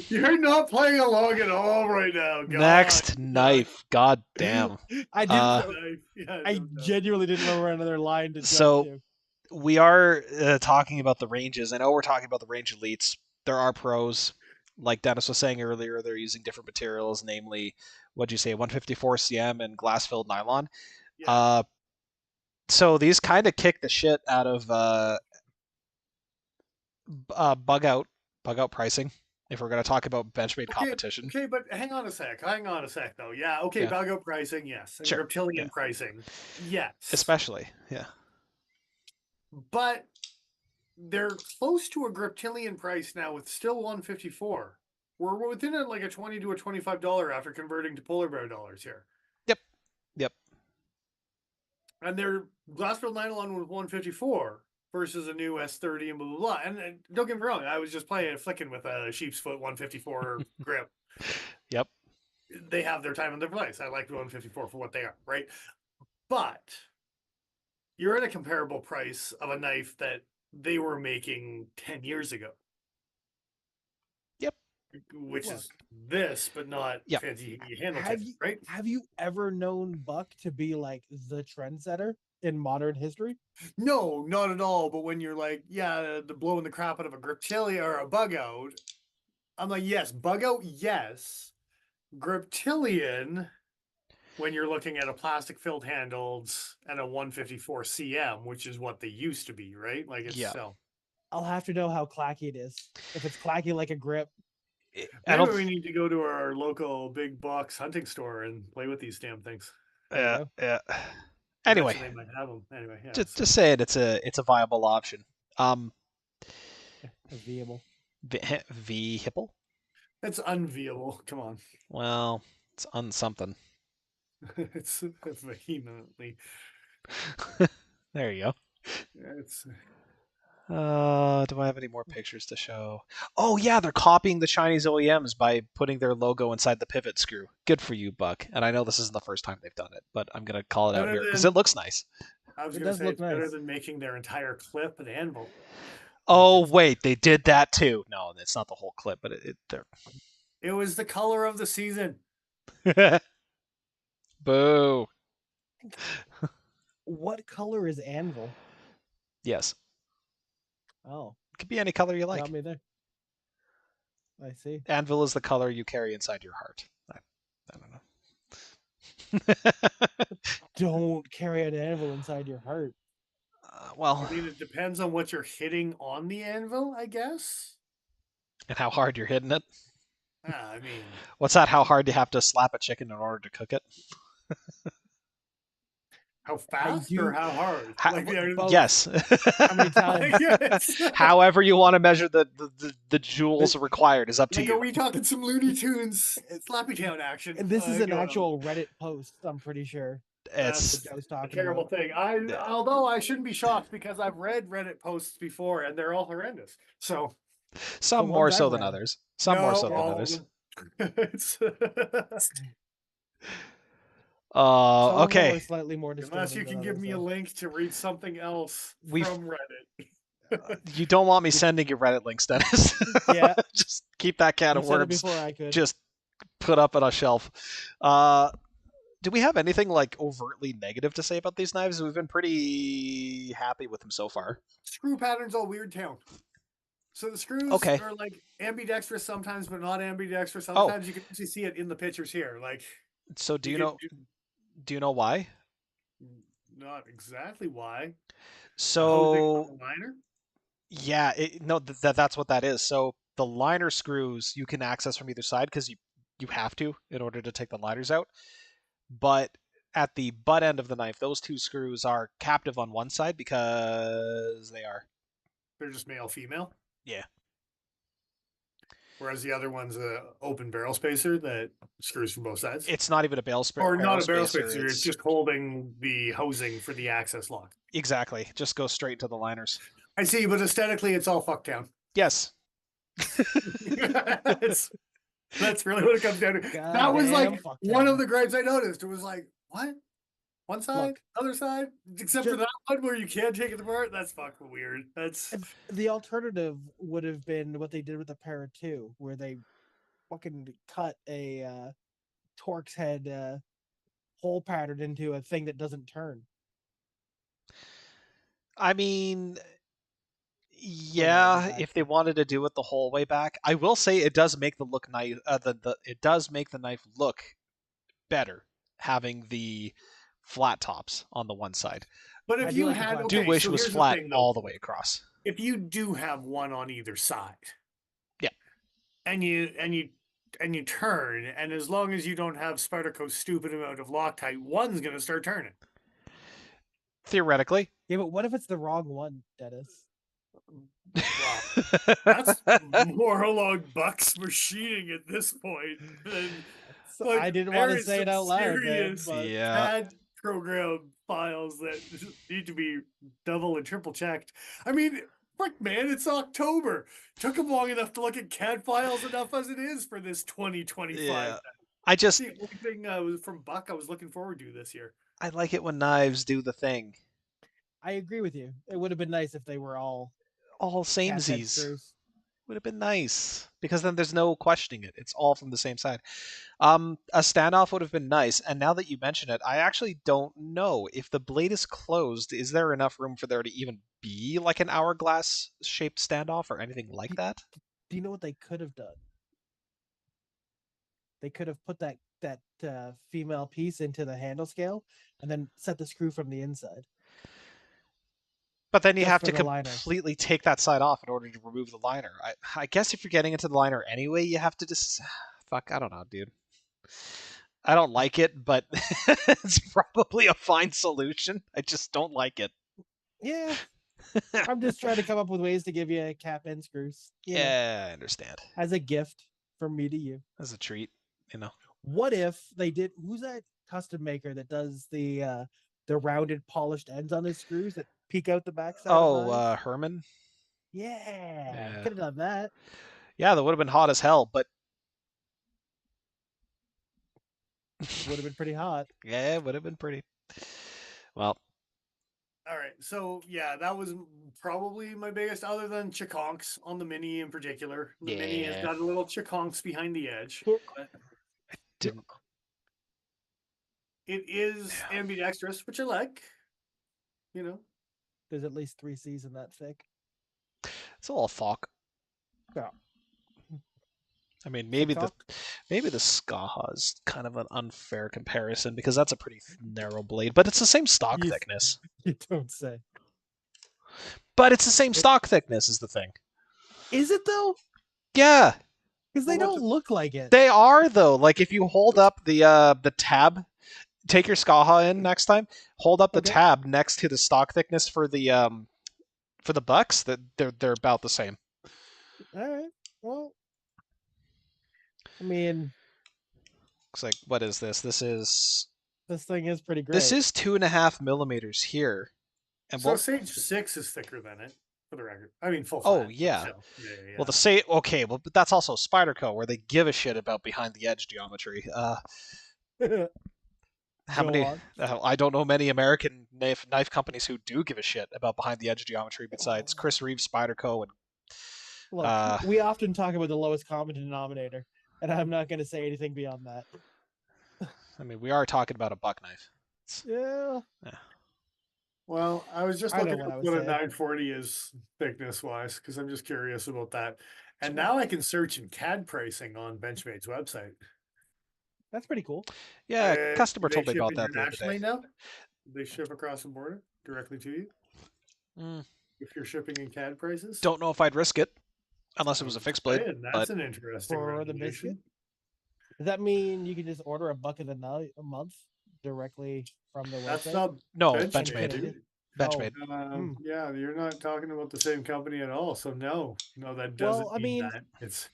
You're not playing along at all right now. God. Next knife. God damn. I didn't. I genuinely didn't remember another line to jump to. We are talking about the ranges. I know we're talking about the range elites. There are pros. Like Dennis was saying earlier, they're using different materials, namely, what'd you say, 154 cm and glass-filled nylon. Yeah. So these kind of kick the shit out of bug out pricing. If we're going to talk about benchmade competition. Okay, but hang on a sec, though. Yeah, okay, bug out pricing, yes. And sure. Griptilian pricing, yes. Especially, yeah. But they're close to a Griptilian price now with still 154. We're within like a $20 to a $25 after converting to polar bear dollars here. Yep. And their glass-filled nylon was 154 versus a new S30 and blah, blah, blah. And don't get me wrong, I was just flicking with a sheep's foot 154 grip. Yep. They have their time and their place. I like the 154 for what they are, right? But you're at a comparable price of a knife that they were making 10 years ago. Yep. Which is this, but not fancy handle tip, right? Have you ever known Buck to be like the trendsetter in modern history? No, not at all. But when you're like, the blowing the crap out of a Griptilian or a bug out, I'm like, yes, bug out, yes. Griptilian, when you're looking at a plastic filled handles and a 154 cm, which is what they used to be, right? Like it's so. I'll have to know how clacky it is. If it's clacky like a grip. Maybe we need to go to our local big box hunting store and play with these damn things. Yeah. Anyway, they might have them. Anyway, just saying it's a viable option. Viable. Vehicle? It's unviable. Come on. Well, it's something. It's vehemently. There you go. It's. Do I have any more pictures to show? Oh yeah, they're copying the Chinese OEMs by putting their logo inside the pivot screw. Good for you, Buck. And I know this isn't the first time they've done it, but I'm gonna call it out here because it looks nice. I was gonna say it's better than making their entire clip an anvil. Oh wait, they did that too. No, it's not the whole clip, but it was the color of the season. Boo. What color is anvil? Yes. Oh. It could be any color you like. Got me there. I see. Anvil is the color you carry inside your heart. I don't know. Don't carry an anvil inside your heart. Well, I mean, it depends on what you're hitting on the anvil, I guess. And how hard you're hitting it. I mean, what's that? How hard you have to slap a chicken in order to cook it? How fast or how hard? Yes. How many times? However you want to measure the joules required is up to you. Are we talking some Looney Tunes Slappy Town action? And this is an actual Reddit post, I'm pretty sure. It's a terrible thing. Although I shouldn't be shocked because I've read Reddit posts before and they're all horrendous. So some more so than others. Some more so than others. Okay. Slightly more unless you can give me a link to read something else from Reddit. You don't want me sending you Reddit links, Dennis. Yeah. Just keep that can of worms. Before I could. Just put up on a shelf. Do we have anything like overtly negative to say about these knives? We've been pretty happy with them so far. Screw patterns all weird town. So the screws Okay. are like ambidextrous sometimes, but not ambidextrous. Oh. Sometimes you can actually see it in the pictures here. Like, So do you could know? Do you know why? not exactly why. The hosing So on the liner. yeah, no, that's what that is. So the liner screws you can access from either side because you have to in order to take the liners out. But at the butt end of the knife, those two screws are captive on one side because they are. They're just male female. Yeah. Whereas the other one's a open barrel spacer that screws from both sides. It's not even a barrel or not a barrel spacer. spacer. It's just holding the housing for the access lock. Exactly. Just go straight to the liners. I see, but aesthetically, it's all fucktown. Yes. That's really what it comes down to. God that was like damn, one fucktown. of the gripes I noticed. It was like, what? One side, Look, other side, except for that one where you can't take it apart. That's fucking weird. That's the alternative would have been what they did with the Para 2, where they fucking cut a Torx head hole pattern into a thing that doesn't turn. I mean, yeah, if they wanted to do it the whole way back, I will say it does make the look nice. It does make the knife look better having the flat tops on the one side. But if you had, I okay, do wish so it was here's flat the thing, though. all the way across. If you do have one on either side, yeah, and you turn, and as long as you don't have Spyderco's stupid amount of Loctite, one's gonna start turning. Theoretically. Yeah, but what if it's the wrong one, Dennis? Wow, that's more along Buck's machining at this point than. Like, I didn't want to say it out loud, man, serious but CAD program files that need to be double and triple checked. I mean, frick, man, it's October. Took them long enough to look at CAD files enough as it is for this 2025. Yeah. I just the only thing from Buck I was looking forward to this year. I like it when knives do the thing. I agree with you. It would have been nice if they were all samesies. Would have been nice because then there's no questioning it. It's all from the same side. A standoff would have been nice. And now that you mention it, I actually don't know if the blade is closed. Is there enough room for there to even be like an hourglass shaped standoff or anything like that? Do you know what they could have done? They could have put that female piece into the handle scale and then set the screw from the inside. But then you have to completely take that side off in order to remove the liner. I guess if you're getting into the liner anyway, you have to just... Fuck, I don't know, dude. I don't like it, but it's probably a fine solution. I just don't like it. Yeah. I'm just trying to come up with ways to give you cap end screws. Yeah, I understand. As a gift from me to you. As a treat, you know. What if they did... Who's that custom maker that does the rounded polished ends on his screws that peek out the backside? Oh, Herman? Yeah. Could have done that. Yeah, that would have been hot as hell, but... would have been pretty hot. Yeah, it would have been pretty. Well. All right, so yeah, that was probably my biggest, other than chiconks on the Mini in particular. The Mini has got a little chiconks behind the edge. I didn't... It is ambidextrous, which I like. You know, there's at least 3 C's in that thick. It's a little fuck. Yeah. I mean, maybe the Skaha is kind of an unfair comparison because that's a pretty narrow blade, but it's the same stock thickness. You don't say. But it's the same stock thickness is the thing. Is it though? Yeah. Because they don't look like it. They are though. Like if you hold up the tab, take your Skaha in next time. Hold up the tab next to the stock thickness for the Bucks. That they're about the same. All right. Well, I mean, looks like what is this? This thing is pretty great. This is 2.5 millimeters here. And so Sage 6 is thicker than it, for the record. I mean, full. Oh yeah. Yeah. Well, but that's also Spyderco, where they give a shit about behind the edge geometry. How many? I don't know many American knife companies who do give a shit about behind the edge geometry besides Chris Reeves, Spyderco, and. Look, we often talk about the lowest common denominator. and I'm not going to say anything beyond that. I mean, we are talking about a buck knife. Yeah, Well, I was just I know looking what up I was what a saying. 940 is thickness wise because I'm just curious about that. And Sure. now I can search in CAD pricing on Benchmade's website. That's pretty cool. Yeah, Do customer they told me ship about that the other day. internationally now? Do they ship across the border directly to you Mm, if you're shipping in CAD prices? don't know if I'd risk it unless it was I'm a just fixed blade, saying but that's an interesting For the biscuit, regulation. does that mean you can just order a bucket a month directly from their That's website not no, in Benchmade, Benchmade. Canadian? dude. Oh, Benchmade. hmm. Yeah, you're not talking about the same company at all. So no, that Well, doesn't I mean mean, that. It's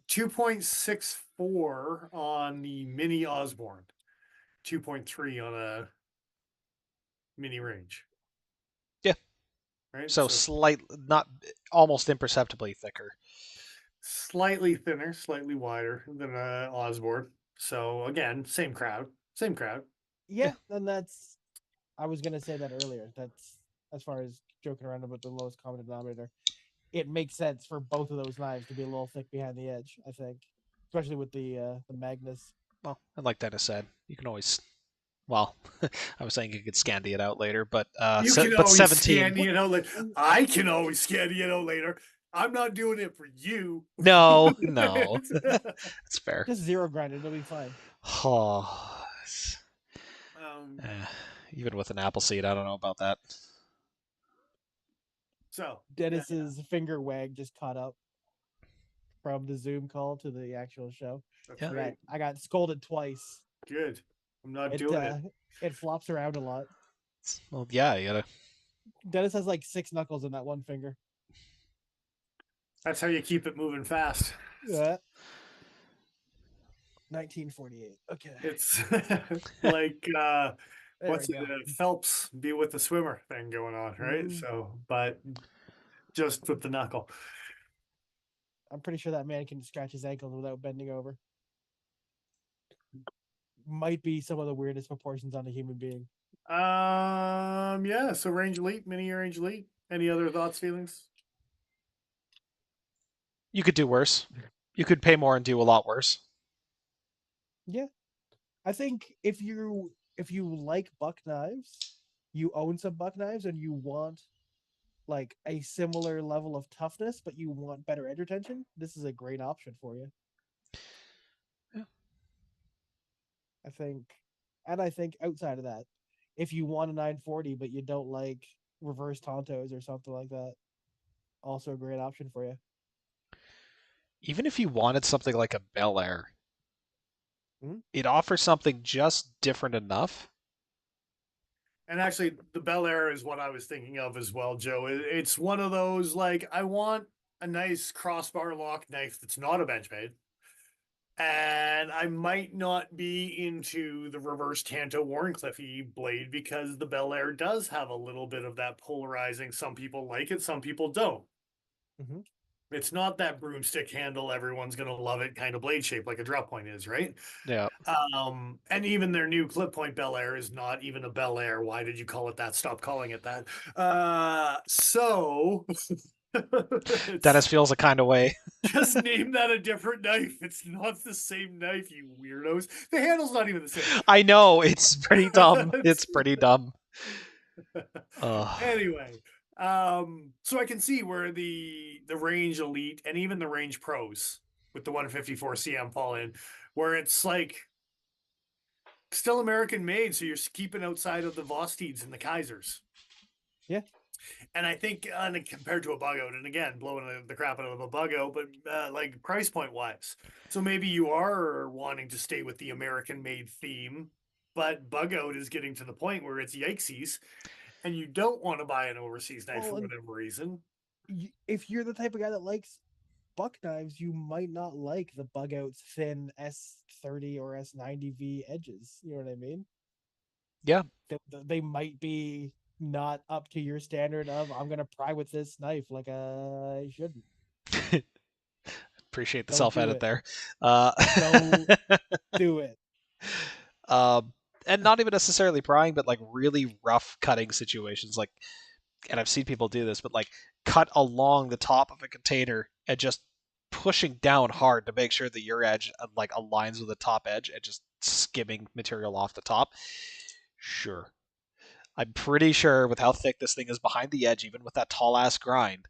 2.64 on the mini Osborne, 2.3 on a mini range, Yeah. right? So So slight, not almost imperceptibly thicker. slightly thinner, slightly wider than a Osborne. So again, same crowd, same crowd. Yeah. yeah, and that's. I was going to say that earlier. That's as far as joking around about the lowest common denominator. It makes sense for both of those knives to be a little thick behind the edge. I think, especially with the Magnus. Well, and like Dennis said, you can always. Well, I was saying you could scandy it out later, but You can but always 17. scan it out later. I can always scan it out later. I'm not doing it for you. No, no, that's fair. Just zero grind, it'll be fine. Oh, um, eh, even with an apple seed, I don't know about that. so yeah, Dennis's finger wag just caught up from the Zoom call to the actual show. that's Yeah. right. I got scolded twice. Good. I'm not It doing it. it flops around a lot. Well, yeah, you gotta. Dennis has like 6 knuckles in that one finger. That's how you keep it moving fast. Yeah. 1948. Okay. It's like There what's we it? go. Phelps be with the swimmer thing going on, right? Mm, So, but just with the knuckle. I'm pretty sure that man can scratch his ankles without bending over. Might be some of the weirdest proportions on a human being. Yeah. So range elite, mini range elite. Any other thoughts, feelings? You could do worse. You could pay more and do a lot worse. Yeah. I think if you like buck knives, you own some buck knives and you want like a similar level of toughness, but you want better edge retention, this is a great option for you. Yeah. I think, and I think outside of that, if you want a 940 but you don't like reverse tontos or something like that, also a great option for you. Even if you wanted something like a Bel Air, Hmm? it offers something just different enough. And actually, the Bel Air is what I was thinking of as well, Joe. It's one of those like I want a nice crossbar lock knife that's not a Benchmade. And I might not be into the reverse Tanto Warncliffe blade because the Bel Air does have a little bit of that polarizing. Some people like it, some people don't. Mm-hmm. It's not that broomstick handle, everyone's gonna love it kind of blade shape like a drop point is, right? Yeah. And even their new clip point Bel Air is not even a Bel Air. Why did you call it that? Stop calling it that. So Dennis it's feels a kind of way. just name that a different knife. It's not the same knife, you weirdos. The handle's not even the same. I know, it's pretty dumb. It's pretty dumb. Anyway, so I can see where the range elite and even the range pros with the 154 CM fall in, where it's like still American made, so you're keeping outside of the Vostids and the Kaisers. Yeah. And I think compared to a bug out, and again, blowing the crap out of a bug out, but like price point wise. So maybe you are wanting to stay with the American made theme, but bug out is getting to the point where it's yikesies, and you don't want to buy an overseas knife for Well, whatever reason. if you're the type of guy that likes buck knives, you might not like the bug out's thin S30 or S90V edges. You know what I mean? Yeah. They might be not up to your standard of I'm gonna pry with this knife like I shouldn't. Appreciate the Don't self do edit it. there. Don't do it. And not even necessarily prying, but like really rough cutting situations. Like, and I've seen people do this, but like cut along the top of a container and just pushing down hard to make sure that your edge like aligns with the top edge and just skimming material off the top. Sure. I'm pretty sure with how thick this thing is behind the edge, even with that tall ass grind,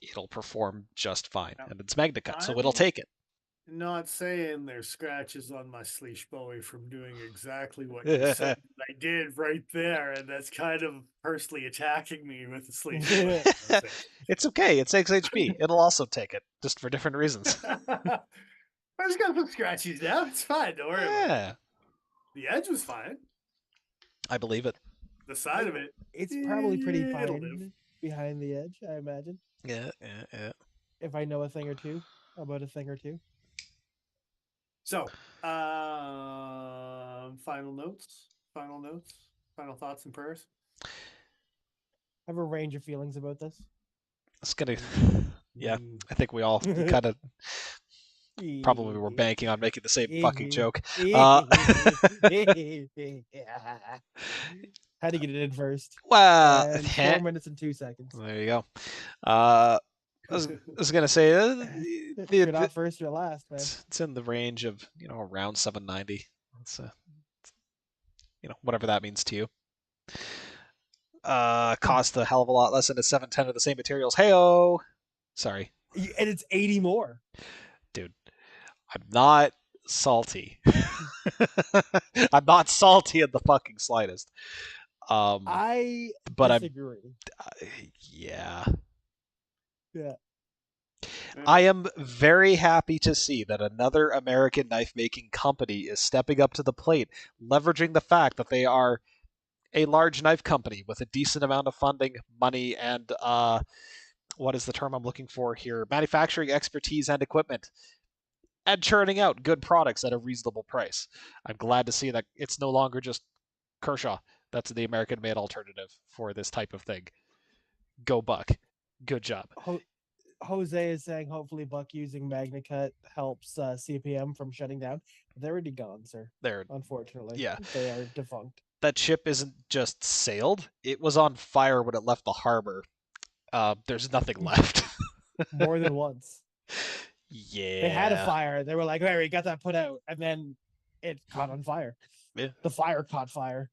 it'll perform just fine. Yeah. And it's Magna Cut, so it'll I'm take it. not saying there's scratches on my Sleesh Bowie from doing exactly what you said I did right there, and that's kind of personally attacking me with the Sleesh Bowie. It's okay. It's XHB. It'll also take it, just for different reasons. I just got some scratches now. It's fine. Don't worry about it. Yeah, The edge was fine. I believe it. The side of it, It's probably pretty it'll fine live. behind the edge, I imagine. Yeah. If I know a thing or two about a thing or two. So, final notes, final thoughts and prayers. I have a range of feelings about this. It's gonna. Yeah, I think we all kind of probably were banking on making the same fucking joke. Had to get it in first. Well, And 4 minutes and 2 seconds. There you go. I was gonna say You're not first or last, man. It's in the range of around 790. It's whatever that means to you. Cost a hell of a lot less than a 710 of the same materials. Heyo. Sorry. And it's 80 more. Dude, I'm not salty. I'm not salty in the fucking slightest. I but disagree. Yeah. Yeah. I am very happy to see that another American knife-making company is stepping up to the plate, leveraging the fact that they are a large knife company with a decent amount of funding, money, and what is the term I'm looking for here? Manufacturing expertise and equipment, and churning out good products at a reasonable price. I'm glad to see that it's no longer just Kershaw. That's the American-made alternative for this type of thing. Go Buck. Good job. Jose is saying hopefully Buck using Magna Cut helps CPM from shutting down. They're already gone, sir. Unfortunately. Yeah. They are defunct. That ship isn't just sailed. It was on fire when it left the harbor. There's nothing left. More than once. Yeah. They had a fire. They were like, hey, we got that put out. And then it caught on fire. Yeah. The fire caught fire.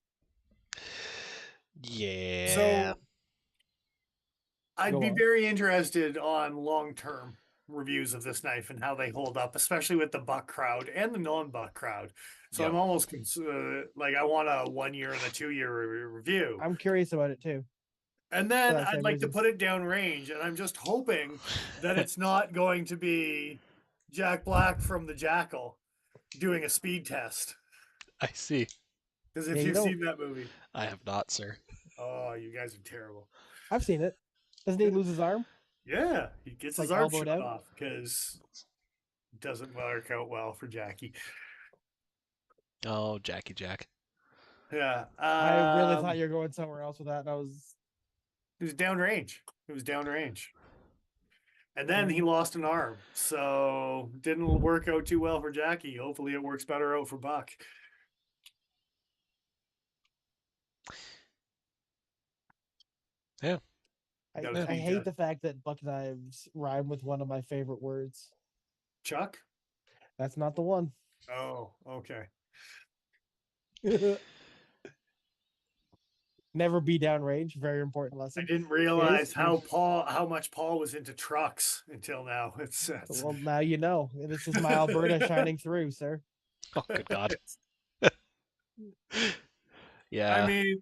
Yeah. So I'd be very interested on long-term reviews of this knife and how they hold up, especially with the buck crowd and the non-buck crowd. So I'm almost like I want a 1 year and a 2 year review. I'm curious about it too. And then I'd like to put it down range, and I'm just hoping that it's not going to be Jack Black from the Jackal doing a speed test. I see. Because if you've seen that movie. I have not, sir. Oh, you guys are terrible. I've seen it. Doesn't he lose his arm? Yeah, he gets his arm shot off because it doesn't work out well for Jackie. Oh, Jackie Jack. Yeah. I really thought you were going somewhere else with that. It was downrange. And then he lost an arm. So didn't work out too well for Jackie. Hopefully it works better out for Buck. Yeah. I hate the fact that buck knives rhyme with one of my favorite words. Chuck? That's not the one. Oh, okay. Never be downrange. Very important lesson. I didn't realize how much Paul was into trucks until now. Well, now you know. This is my Alberta shining through, sir. Oh, good God. Yeah. I mean,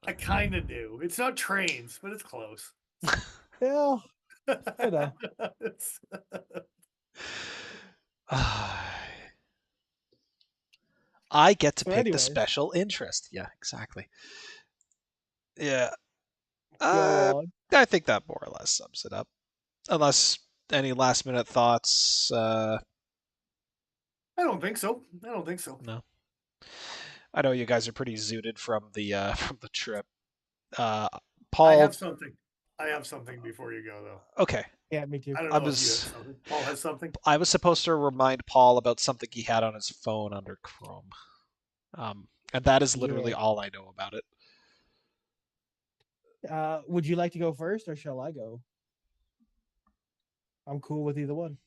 I kind of do. It's not trains, but it's close. Yeah. I know. I get to pick the special interest. Yeah, exactly. Yeah. I think that more or less sums it up. Unless any last minute thoughts. I don't think so. No. I know you guys are pretty zooted from the trip. Paul, I have something before you go, though. Okay. Yeah, me too. I don't know if you have something. Paul has something. I was supposed to remind Paul about something he had on his phone under Chrome, and that is literally all I know about it. Would you like to go first, or shall I go? I'm cool with either one.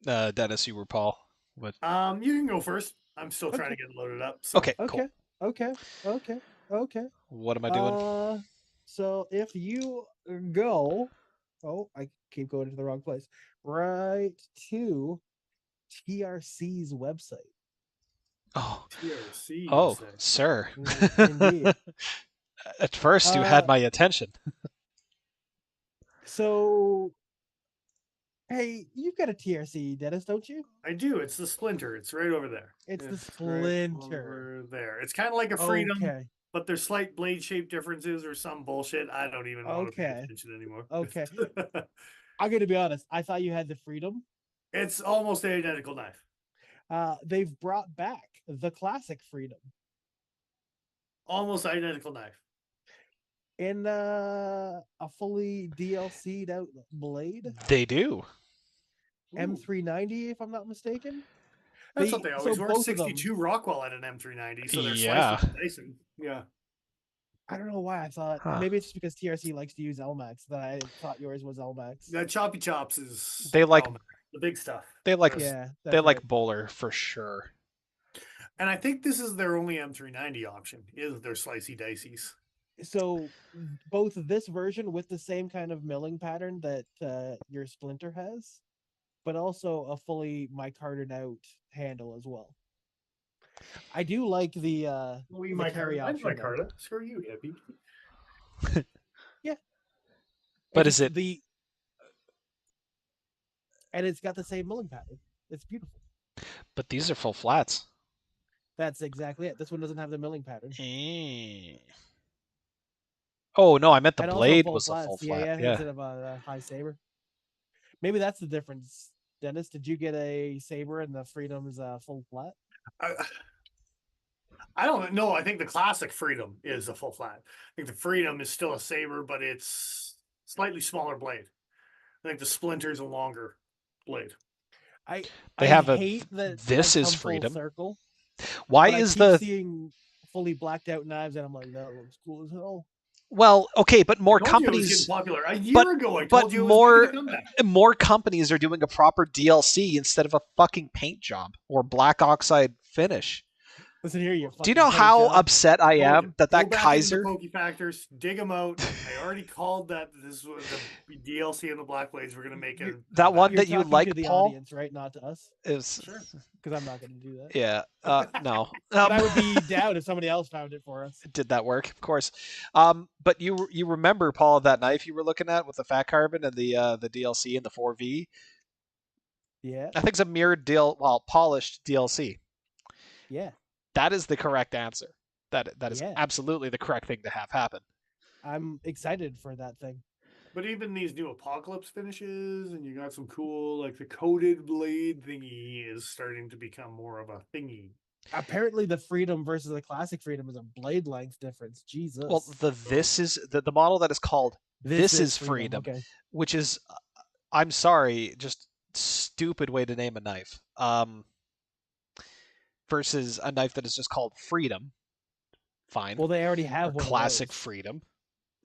Dennis, you were Paul. What? You can go first. I'm still trying Okay. to get loaded up. So. Okay, cool. Okay. What am I doing? So if you go, I keep going to the wrong place. Right to TRC's website. Oh, TRC, you oh, say? sir. Indeed. At first, you had my attention. So, hey, you've got a TRC, Dennis, don't you? I do. It's the Splinter. It's right over there. It's the Right Splinter. over there. It's kind of like a Freedom, Okay. but there's slight blade shape differences or some bullshit. I don't even want to pay Okay. attention anymore. Okay. I'm gonna be honest. I thought you had the Freedom. It's almost an identical knife. They've brought back the classic Freedom Almost identical knife. in a fully DLC'd out blade. They do. Ooh, M390, if I'm not mistaken. that's what they always were. both of them. 62 Rockwell at an M390, so they're Yeah. slicing and dicing. Yeah. I don't know why I thought maybe it's just because TRC likes to use LMAX that I thought yours was LMAX. That choppy chops is They like the big stuff. They like Yeah, they like right. Bowler for sure. And I think this is their only M390 option is their slicey diceys. So both this version with the same kind of milling pattern that your Splinter has, but also a fully micarted out handle as well. I do like the carry option. Micarta. Screw you, hippie. Yeah. But it's is it the and it's got the same milling pattern. It's beautiful. But these are full flats. That's exactly it. This one doesn't have the milling pattern. Oh no, I meant the And blade also was a full flat. Yeah. Instead of a high saber. Maybe that's the difference. Dennis, did you get a saber and the Freedom's full flat? I don't know. I think the classic Freedom is a full flat. I think the Freedom is still a saber, but it's slightly smaller blade. I think the Splinter is a longer blade. I hate that this I've is come Freedom. Full circle. Why but is I keep seeing fully blacked out knives, and I'm like, that looks cool as hell. Well, okay, but more I told you it was companies. getting popular a year ago. I told you it was more making a comeback. more companies are doing a proper DLC instead of a fucking paint job or black oxide finish. Listen here, you. Do you know how upset I am that Go that back Kaiser into the Pokey Factors, dig them out. I already called that this was the DLC and the Black Blades. We're gonna make it. that one You're that you talking like, to the Paul? audience, right? Not to us. Is Sure. Because I'm not going to do that. Yeah. No. But I would be down if somebody else found it for us. Did that work? Of course. But you remember, Paul, that knife you were looking at with the fat carbon and the DLC and the 4V? Yeah. I think it's a mirrored polished DLC. Yeah. That is the correct answer. That is Yeah. absolutely the correct thing to have happen. I'm excited for that thing. But even these new Apocalypse finishes, and you got some cool, like the coated blade thingy is starting to become more of a thingy. Apparently, the Freedom versus the classic Freedom is a blade length difference. Jesus. Well, this is the model that is called This is Freedom, okay. which is, I'm sorry, just stupid way to name a knife. Versus a knife that is just called Freedom. Fine. Well, they already have one classic of those. Freedom.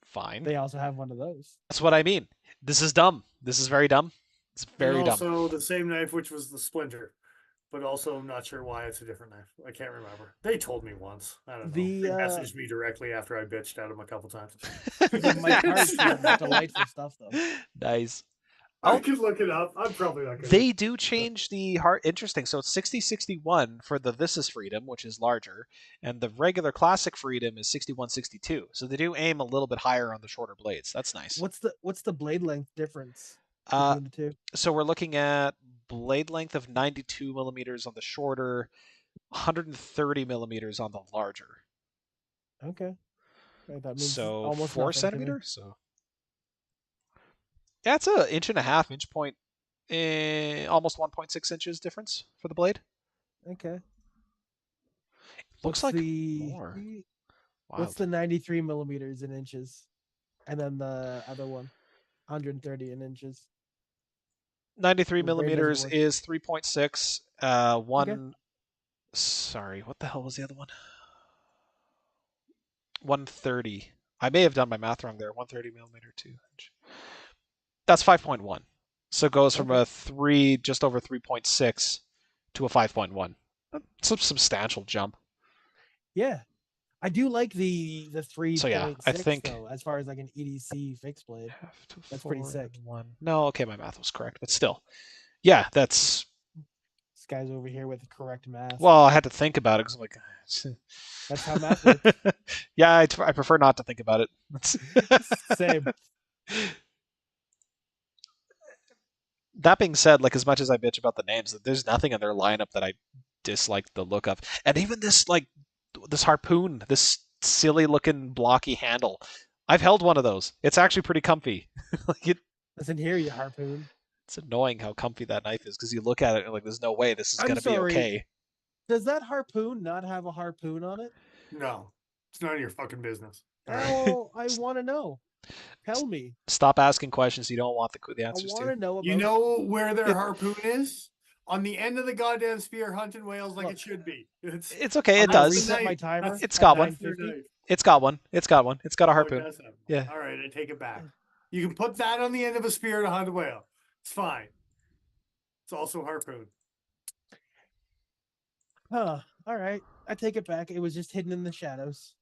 Fine. They also have one of those. That's what I mean. This is dumb. This is very dumb. It's very and dumb. Also, the same knife, which was the Splinter, but also I'm not sure why it's a different knife. I can't remember. They told me once. I don't know. They messaged me directly after I bitched at them a couple times. My cards are delightful stuff, though. Nice. I could look it up. I'm probably not going to. They do change the heart. Interesting. So it's 6061 for the This is Freedom, which is larger, and the regular classic Freedom is 6162. So they do aim a little bit higher on the shorter blades. That's nice. What's the blade length difference between the two? So we're looking at blade length of 92 millimeters on the shorter, 130 millimeters on the larger. Okay. That means so almost 4 centimeters. So yeah, it's an inch and a half, inch point, almost 1.6 inches difference for the blade. Okay. Looks like more. What's the 93 millimeters in inches? And then the other one, 130 in inches. 93 millimeters is 3.6. Okay. Sorry, what the hell was the other one? 130. I may have done my math wrong there. 130 millimeter 2 inch. That's 5.1. So it goes from Okay. a 3, just over 3.6 to a 5.1. It's a substantial jump. Yeah. I do like the So yeah, 3.6 I think though, as far as like an EDC fixed blade. half to That's 4 pretty sick. and 1. No, okay, my math was correct, but still. Yeah, that's This guy's over here with the correct math. well, I had to think about it because I'm like That's how math works. yeah, I prefer not to think about it. Same. That being said, like as much as I bitch about the names, there's nothing in their lineup that I dislike the look of. And even this harpoon, this silly looking blocky handle. I've held one of those. It's actually pretty comfy. like Listen here, you harpoon. it's annoying how comfy that knife is because you look at it and like there's no way this is I'm gonna be sorry. okay. Does that harpoon not have a harpoon on it? No, it's none of your fucking business. All right. Oh, I want to know. Tell me. Stop asking questions you don't want the I answers want to. to know about. You know where their harpoon is? On the end of the goddamn spear, hunting whales like Look. it should be. It's okay. I'm It gonna does. reset my Knife. timer. It's at got one. That's their 9:50. knife. It's got one. It's got one. It's got a Oh, it harpoon. does have one. Yeah. All right, I take it back. You can put that on the end of a spear to hunt a whale. It's fine. It's also harpoon. Huh. All right. I take it back. It was just hidden in the shadows.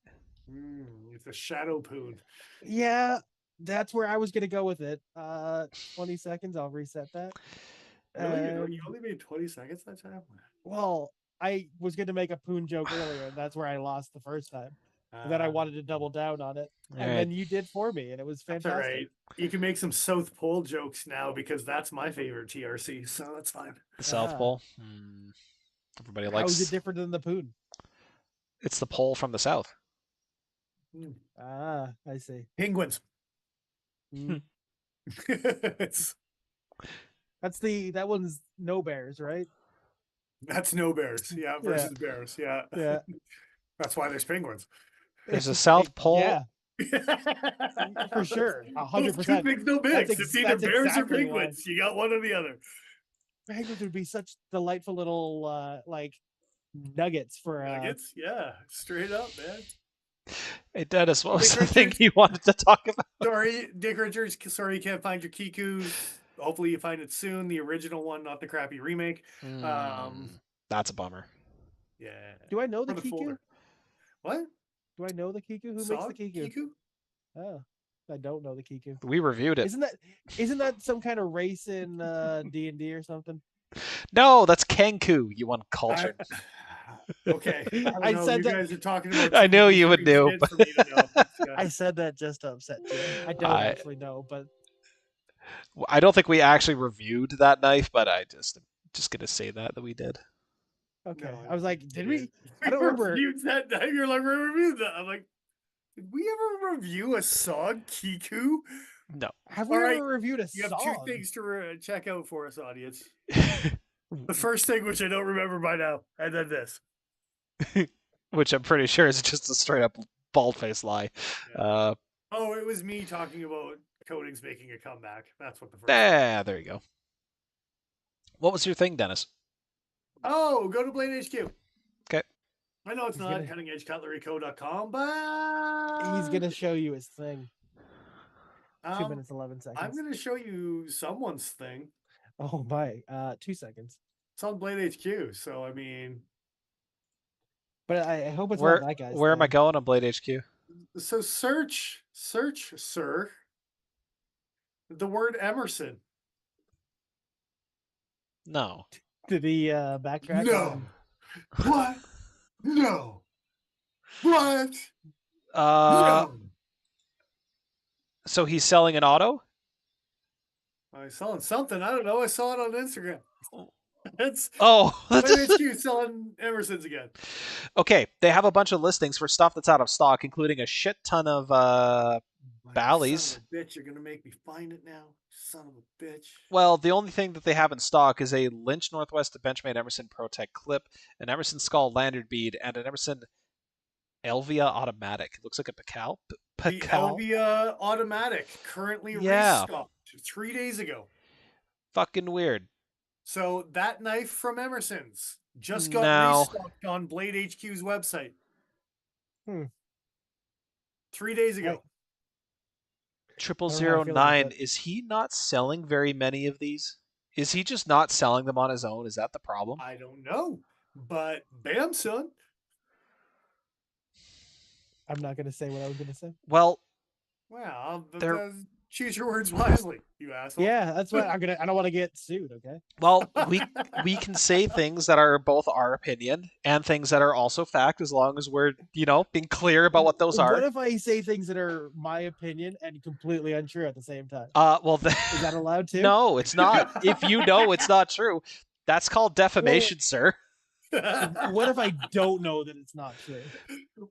It's a shadow poon. Yeah, that's where I was gonna go with it. 20 seconds. I'll reset that. Really? You And, only made 20 seconds that time? well, I was gonna make a poon joke earlier, and that's where I lost the first time. And then I Uh, wanted to double down on it, All and right. then you did for me, and it was That's all fantastic. right. You can make some South Pole jokes now because that's my favorite TRC, so that's fine. The South Ah. Pole. Everybody likes. How is it different than the poon? It's the pole from the south. Ah, I see. Penguins. Mm. It's- That one's no bears, right? that's no bears. Yeah, versus bears. Yeah. Yeah. That's why there's penguins. There's a South Pole. Yeah, for sure. 100%. Two things, no mix. It's either that's bears exactly or penguins. You got one or the other. Penguins would be such delightful little like nuggets for Nuggets? Yeah, straight up, man. Hey Dennis, what was Dick the thing Richards? you wanted to talk about? Sorry, Dick Richards. Sorry you can't find your Kikus. Hopefully you find it soon. The original one, not the crappy remake. That's a bummer. Yeah. Do I know the For Kiku? folder. What? Do I know the Kiku? Who Saw makes the Kiku? Kiku? Oh, I don't know the Kiku. We reviewed it. Isn't that some kind of race in D&D or something? No, that's Kenku, you uncultured. Okay. I know. said you that- guys are talking about. I knew TV you would stream know, shit but- for me to know. Yeah. I said that just to upset you. I don't actually know, but I don't think we actually reviewed that knife, but I just gonna say that we did. okay. No, I was like, did we? We I don't remember. reviewed that knife. You're like, we reviewed that. I'm like, did we ever review a Sog Kiku? No. Have we All right, ever reviewed a You have song? two things to check out for us, audience. The first thing, which I don't remember by now, and then this. Which I'm pretty sure is just a straight up bald faced lie. Yeah. Oh, it was me talking about coatings making a comeback. That's what the first. There you go. What was your thing, Dennis? Oh, go to Blade HQ. Okay. I know it's He's not gonna- cuttingedgecutleryco.com, but He's gonna show you his thing. 2 um, minutes 11 seconds. I'm gonna show you someone's thing. Oh my! 2 seconds. It's on Blade HQ, so I mean, But I hope it's Where not that guy's. where am I thing. going on Blade HQ? so search, sir, the word Emerson. No. Did he backtrack? No. What? No. What? No. So he's selling an auto? I'm selling something. I don't know. I saw it on Instagram. It's Oh, Blade HQ selling Emerson's again. okay. They have a bunch of listings for stuff that's out of stock, including a shit ton of Bally's. Son of a bitch, you're gonna make me find it now. Son of a bitch. Well, the only thing that they have in stock is a Lynch Northwest Benchmade Emerson ProTech clip, an Emerson Skull lanyard bead, and an Emerson Elvia automatic. It looks like a Pacal. The Elvia automatic currently restocked 3 days ago. Fucking weird. So that knife from Emerson's just got No. restocked on Blade HQ's website. Hmm. 3 days ago. Triple I don't know how zero I feel about nine. that. Is he not selling very many of these? Is he just not selling them on his own? Is that the problem? I don't know, but bam, son. I'm not gonna say what I was gonna say. Well, Well, they're choose your words wisely, you asshole. Yeah, that's why I'm gonna. I don't want to get sued. Okay. well, we can say things that are both our opinion and things that are also fact as long as we're, being clear about what those What are. if I say things that are my opinion and completely untrue at the same time? Well, Is that allowed too? no, it's not. If you know it's not true, that's called defamation, sir. What if I don't know that it's not true?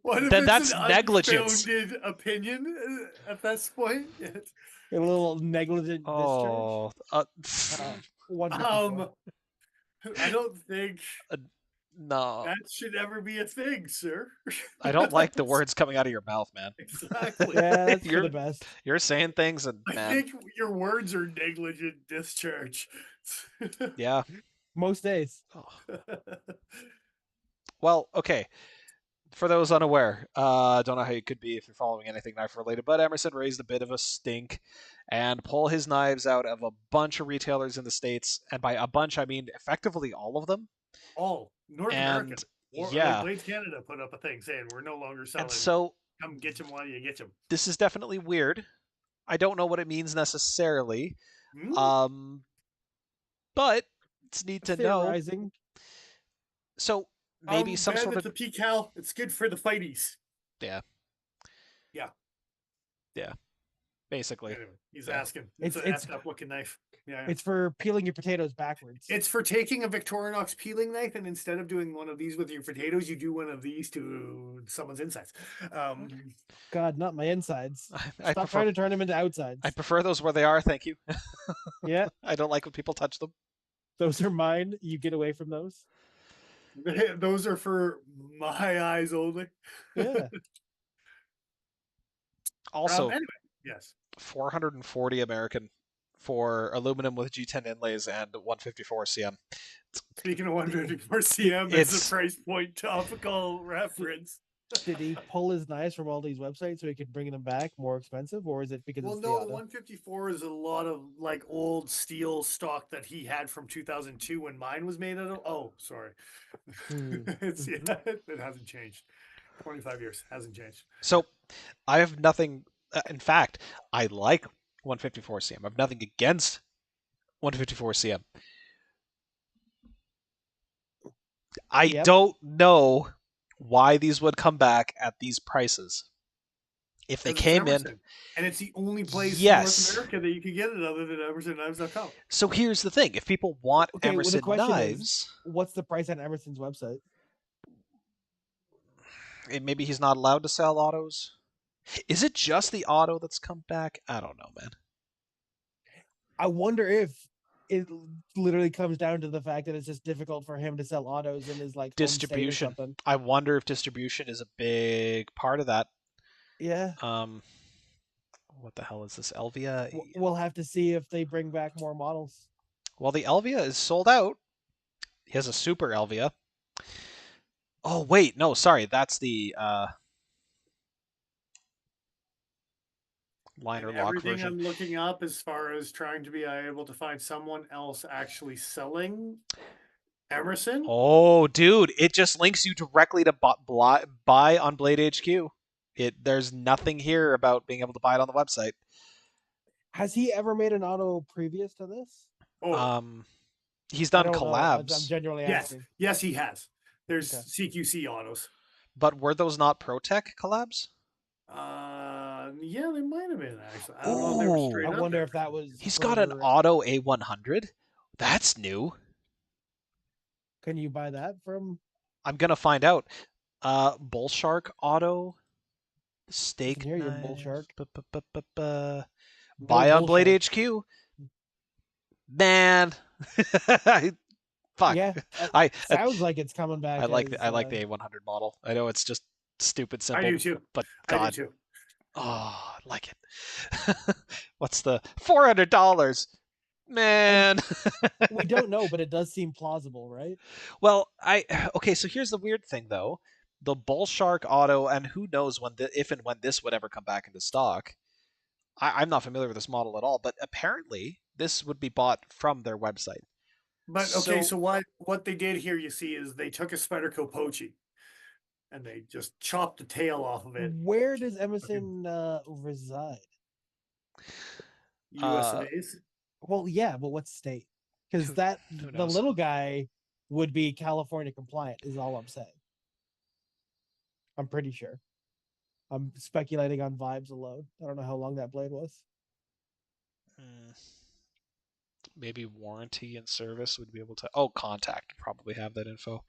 What if Then it's an that's negligence. unfounded opinion at this point? A little negligent discharge. Oh, 154. I don't think no. that should ever be a thing, sir. I don't like the words coming out of your mouth, man. Exactly. Yeah, that's for You're the best. you're saying things, and I man, think your words are negligent discharge. yeah. Most days. Oh. Well, okay. For those unaware, I don't know how you could be if you're following anything knife related, but Emerson raised a bit of a stink and pull his knives out of a bunch of retailers in the States. And by a bunch, I mean effectively all of them. All North America. And Or yeah. Blades Canada put up a thing saying we're no longer selling. And so come get them while you get them. This is definitely weird. I don't know what it means necessarily. But it's neat to know. So maybe some Ben, sort it's of a PCAL. It's good for the fighties. Yeah. Basically. Anyway, he's asking. It's an effed up looking knife. Yeah. It's for peeling your potatoes backwards. It's for taking a Victorinox peeling knife, and instead of doing one of these with your potatoes, you do one of these to someone's insides. God, not my insides. I Stop trying to turn them into outsides. I prefer those where they are, thank you. Yeah. I don't like when people touch them. Those are mine. You get away from those. Those are for my eyes only. Yeah. Also, anyway, yes. 440 American for aluminum with G10 inlays and 154 CM. Speaking of 154 CM, it's a price point topical reference. Did he pull his knives from all these websites so he could bring them back more expensive, or is it because the 154 is a lot of like old steel stock that he had from 2002 when mine was made out of. Oh, sorry. It hasn't changed. 25 years hasn't changed. So I have nothing. In fact, I like 154 CM. I have nothing against 154 CM. I don't know why these would come back at these prices. If they came in, and it's the only place in North America that you can get it other than EmersonKnives.com. So here's the thing: if people want Emerson knives, what's the price on Emerson's website? Maybe he's not allowed to sell autos. Is it just the auto that's come back? I don't know, man. I wonder if it literally comes down to the fact that it's just difficult for him to sell autos in his like distribution. I wonder if distribution is a big part of that. Yeah. What the hell is this? Elvia? We'll have to see if they bring back more models. Well, the Elvia is sold out. He has a super Elvia. Oh, wait. No, sorry. That's the liner lock everything version. I'm looking up as far as trying to be able to find someone else actually selling Emerson. Oh, dude. It just links you directly to buy on Blade HQ. There's nothing here about being able to buy it on the website. Has he ever made an auto previous to this? He's done collabs. I'm genuinely asking. Yes, he has. There's CQC autos. But were those not ProTech collabs? Yeah, they might have been actually. I don't know if they were straight up. I wonder if that was. He's got an auto A100. That's new. Can you buy that from? I'm gonna find out. Bull Shark auto. Steak knife. Your Bull Shark. Buy on Blade HQ. Man. Fuck. Yeah. Sounds like it's coming back. I like the A100 model. I know it's just stupid simple. I do too. But God. I do too. Oh, I like it. What's the $400? Man. We don't know, but it does seem plausible, right? Well, okay, so here's the weird thing though. The Bull Shark auto, and who knows if and when this would ever come back into stock. I'm not familiar with this model at all, but apparently this would be bought from their website. But okay, so what they did here, you see, is they took a Spyderco Pokey and they just chopped the tail off of it. Where does Emerson reside? US and A's. Well, yeah, but what state? Because that who the knows? little guy would be California compliant. Is all I'm saying. I'm pretty sure. I'm speculating on vibes alone. I don't know how long that blade was. Maybe warranty and service would be able to. Oh, contact would probably have that info.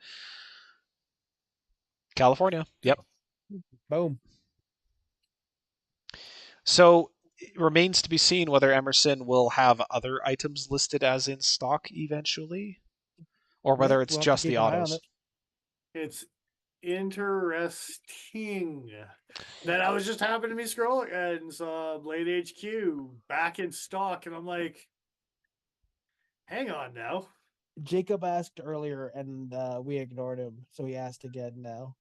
California. Yep. Boom. So it remains to be seen whether Emerson will have other items listed as in stock eventually, or whether Yeah, it's we'll have to just keep the an eye on autos. it. It's interesting that I was just happening to be scrolling and saw Blade HQ back in stock, and I'm like, hang on now. Jacob asked earlier, and we ignored him, so he asked again now.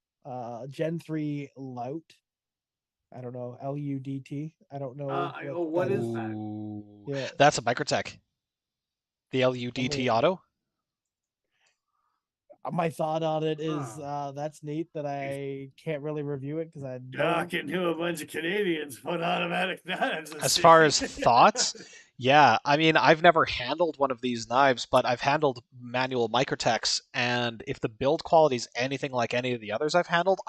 Gen 3 Lout. I don't know. LUDT. I don't know I what know what that is is. that? Ooh, Yeah. that's a Microtech. The I LUDT mean, auto. my thought on it is Huh. that's neat that I can't really review it because I don't. Talking to a bunch of Canadians put automatic knives. As far as thoughts, yeah, I mean, I've never handled one of these knives, but I've handled manual Microtechs, and if the build quality is anything like any of the others I've handled,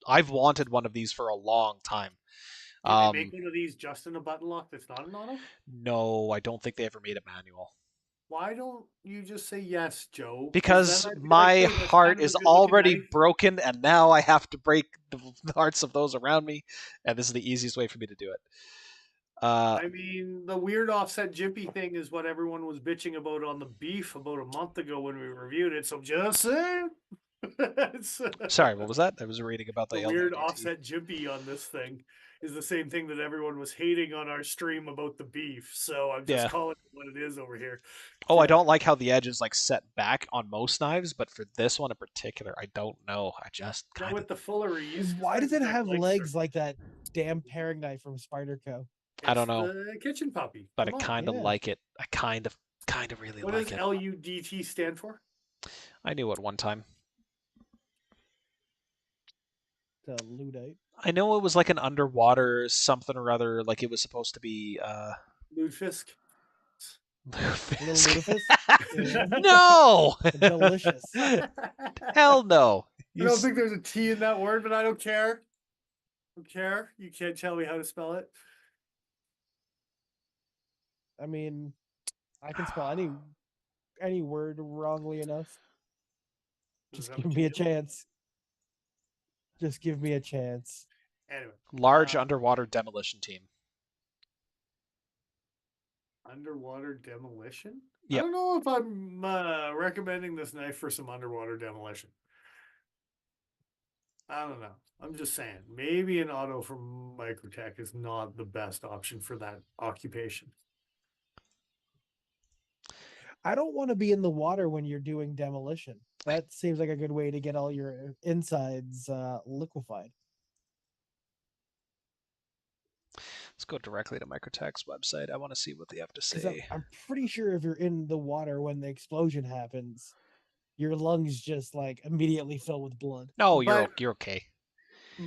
I've wanted one of these for a long time. Can they make one of these just in a button lock that's not an auto? No, I don't think they ever made a manual. Why don't you just say yes, Joe? Because then Because I'd be like, my hey, that's heart kind of a is good looking already knife. broken, and now I have to break the hearts of those around me, and this is the easiest way for me to do it. I mean, the weird offset jimpy thing is what everyone was bitching about on the beef about a month ago when we reviewed it. So just saying. Sorry, what was that? I was reading about the The weird LUDT. offset jimpy on this thing is the same thing that everyone was hating on our stream about the beef. So I'm just Yeah. calling it what it is over here. Oh, I Yeah. don't like how the edge is like set back on most knives, but for this one in particular, I don't know. I just Now kind of, with the filleries, Why does it Spyderco have likes legs like that damn paring knife from Spyderco? I it's don't know, the kitchen puppy. but I Come on. kind of Yeah. like it. I kind of really What like does it. LUDT stand for? I knew it one time. The Ludite. I know it was like an underwater something or other, like it was supposed to be Lutefisk. Little Lutefisk. Lutefisk. Yeah. No, Delicious. hell no. I don't think there's a T in that word, but I don't care. I don't care. You can't tell me how to spell it. I mean, I can spell any word wrongly enough. Is Just that give what me you a do? chance. Just give me a chance. Anyway, Large underwater demolition team. underwater demolition. I Yep. don't know if I'm recommending this knife for some underwater demolition. I don't know. I'm just saying, maybe an auto from Microtech is not the best option for that occupation. I don't want to be in the water when you're doing demolition. That seems like a good way to get all your insides liquefied. Let's go directly to Microtech's website. I want to see what they have to Because say. I'm pretty sure if you're in the water when the explosion happens, your lungs just like immediately fill with blood. No, But you're okay.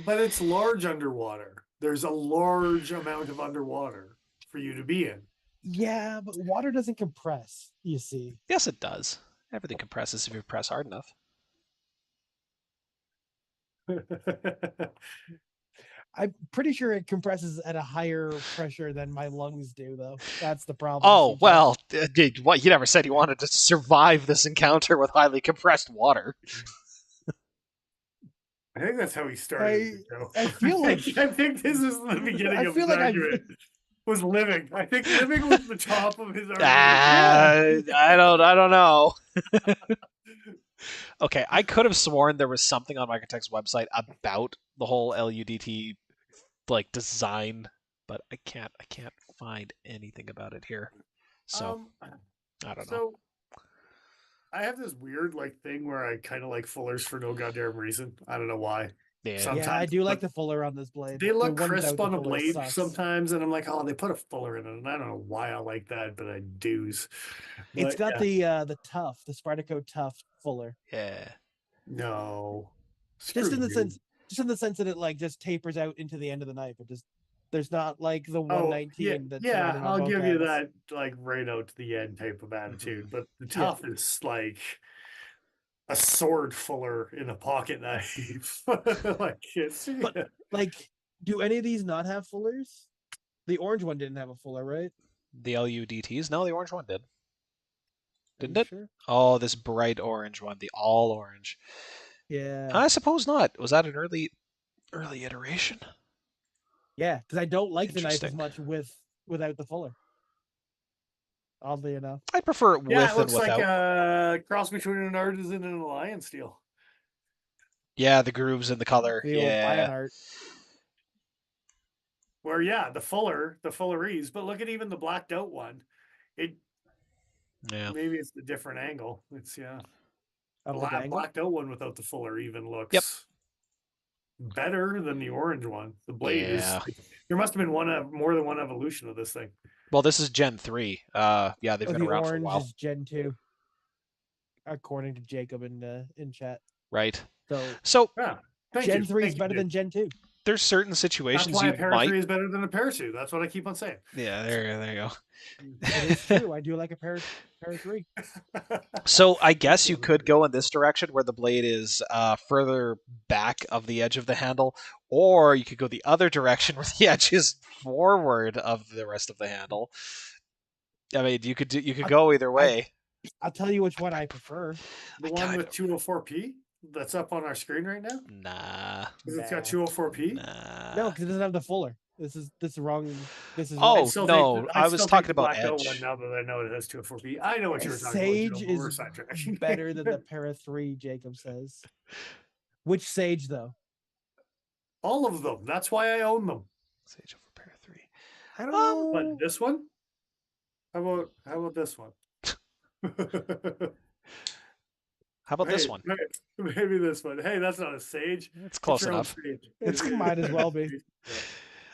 but it's large underwater. There's a large amount of underwater for you to be in. Yeah, but water doesn't compress, you see. Yes, it does. Everything compresses if you press hard enough. I'm pretty sure it compresses at a higher pressure than my lungs do, though. That's the problem, Oh, CJ. well, what? You never said you wanted to survive this encounter with highly compressed water. I think that's how he started. I feel like I think this is the beginning I of feel his like I've argument. Was living. I think living was the top of his argument. I don't know. Okay, I could have sworn there was something on Microtech's website about the whole LUDT like design, but I can't find anything about it here. So I don't know. So I have this weird like thing where I kind of like fullers for no goddamn reason. I don't know why. Yeah. Yeah, I sometimes, do like but the fuller on this blade. they The look one crisp without the on a fuller blade sucks. sometimes, and I'm like, oh, they put a fuller in it, and I don't know why I like that, but I do's. It's But got yeah, the tough, the Spyderco tough fuller. Yeah. no, Just screw in the you. sense just in the sense that it like just tapers out into the end of the knife. It just there's not like the Oh, yeah, 119 that yeah, surrounding my I'll both give you ends. that, like right out to the end type of attitude. Mhm. But the Yeah. tough is like a sword fuller in a pocket knife. Like it's But like, do any of these not have fullers? The orange one didn't have a fuller, right? The LUDTs? No, the orange one did. Are Didn't you it? sure? Oh, this bright orange one, the all orange. Yeah. I suppose not. Was that an early iteration? Yeah, because I don't like the knife as Interesting. much without the fuller. Oddly enough. I'd prefer it yeah, it with and looks like without. a cross between an artisan and a lion steel. Yeah, the grooves in the color. The old lion Yeah. art. Where yeah, the fulleries, but look at even the blacked out one. It Yeah. maybe it's the different angle. It's yeah. Of the dangle. Blacked out one without the fuller even Yep. looks better than the orange one. The blade is Yeah. there must have been more than one evolution of this thing. Well, this is Gen 3. Yeah, they've Oh, been the around for a orange while. is Gen 2, according to Jacob in chat. Right. So So Yeah. Gen 3 is Thank you, better Jake. than Gen 2. there's certain That's situations why a you para might. three is better than a para two. That's what I keep on saying. Yeah, there you It is go. true. I do like a pair 3. So I guess you could go in this direction where the blade is further back of the edge of the handle, or you could go the other direction where the edge is forward of the rest of the handle. I mean, you could go either I, way. I'll tell you which one I prefer. The I one kind with of 204p that's up on our screen right now? nah Because it's got Nah. 204p? No, nah. because it doesn't have the fuller. This is wrong. This is I'd wrong. Oh still take no, I'd I was still take talking the about blacked out one edge. now that I know it has 204p. I know what you were talking about, Joe, Sage but we're is sidetracking. better than the para 3. Jacob says. Which Sage though? All of them. That's why I own them. Sage over pair 3. I don't But know. this one? How about this one? How about this Hey, one? maybe this one. Hey, that's not a sage. It's It's close your own enough. sage. It's might as well be. Yeah.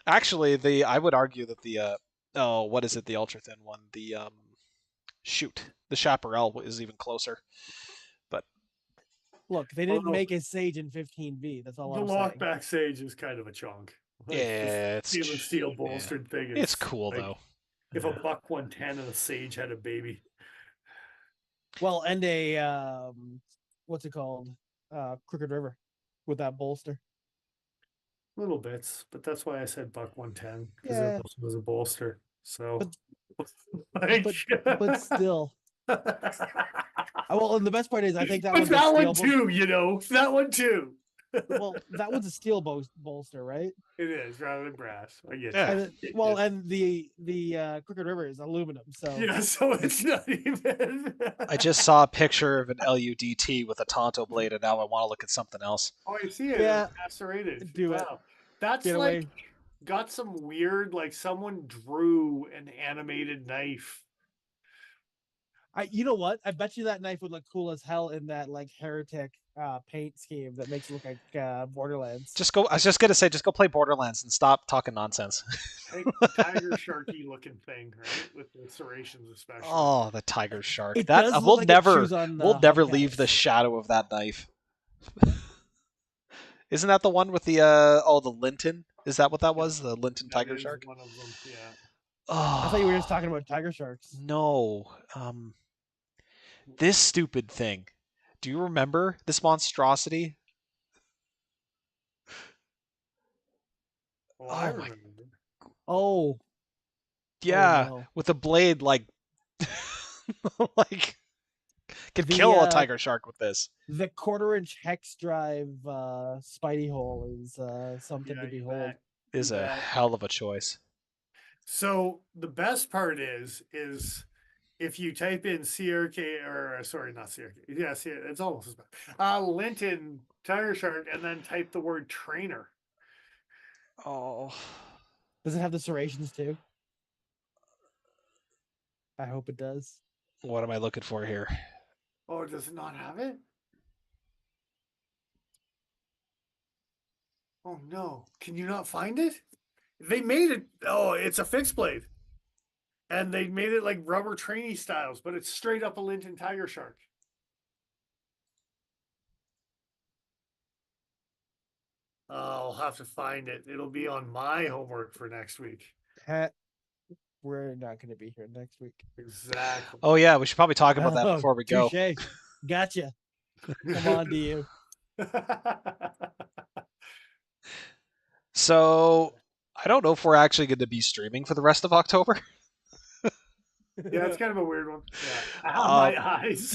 Actually, the I would argue that the oh, what is it? The ultra thin one. The shoot, the Chaparral is even closer. But Look, they didn't Although make a Sage in 15V. That's all the I'm saying. lockback sage is kind of a chunk. Like this yeah, stainless steel bolstered thing is it's cool like though. if a buck 110 and a sage had a baby. Well, and a what's it called? Crooked River with that bolster. Little bits, but that's why I said buck 110 because there Yeah, also was a bolster. So but like, but still. Well, and the best part is I think that but one's a that steel one too, you know, that one too. well, that one's a steel bolster, right? It is rather than brass. I get Yeah. you. And well, and the Crooked River is aluminum, so Yeah, so it's not even. I just saw a picture of an LUDT with a Tonto blade, and now I want to look at something else. Oh, I see it. Yeah, Macerated. do it. Wow. That's Get like away. got some weird, like someone drew an animated knife. You know what? I bet you that knife would look cool as hell in that like heretic paint scheme that makes it look like Borderlands. Just go. I was just gonna say, just go play Borderlands and stop talking nonsense. Like tiger sharky looking thing, right? With the serrations especially. Oh, the tiger shark. It That does look we'll like it never, chews on, we'll never hubcaps. leave the shadow of that knife. Isn't that the one with the the Linton? Is that what that was? The Linton That tiger is shark? one of them. Yeah. Oh, I thought you were just talking about tiger sharks. no. This stupid thing. Do you remember this monstrosity? Oh, I Oh my, remember. Oh, yeah, no. with a blade like, like could The, kill a tiger shark with this. The 1/4-inch hex drive Spidey hole is something Yeah, to you behold. bet. Is You a bet. hell of a choice. So the best part is if you type in CRK or sorry, not CRK. Yeah, it's almost as bad. Linton tire shark, and then type the word trainer. Oh, Does it have the serrations too? I hope it does. what am I looking for here? Oh, does it not have it? Oh no! Can you not find it? They made it. Oh, it's a fixed blade, and they made it like rubber trainee styles, but it's straight up a Linton Tiger Shark. I'll have to find it. It'll be on my homework for next week. We're not going to be here next week. Exactly. Oh yeah, we should probably talk about that before we go. Touche. Gotcha. Come on to you. So I don't know if we're actually going to be streaming for the rest of October. Yeah, it's kind of a weird one. Yeah. Ow, Um, my eyes.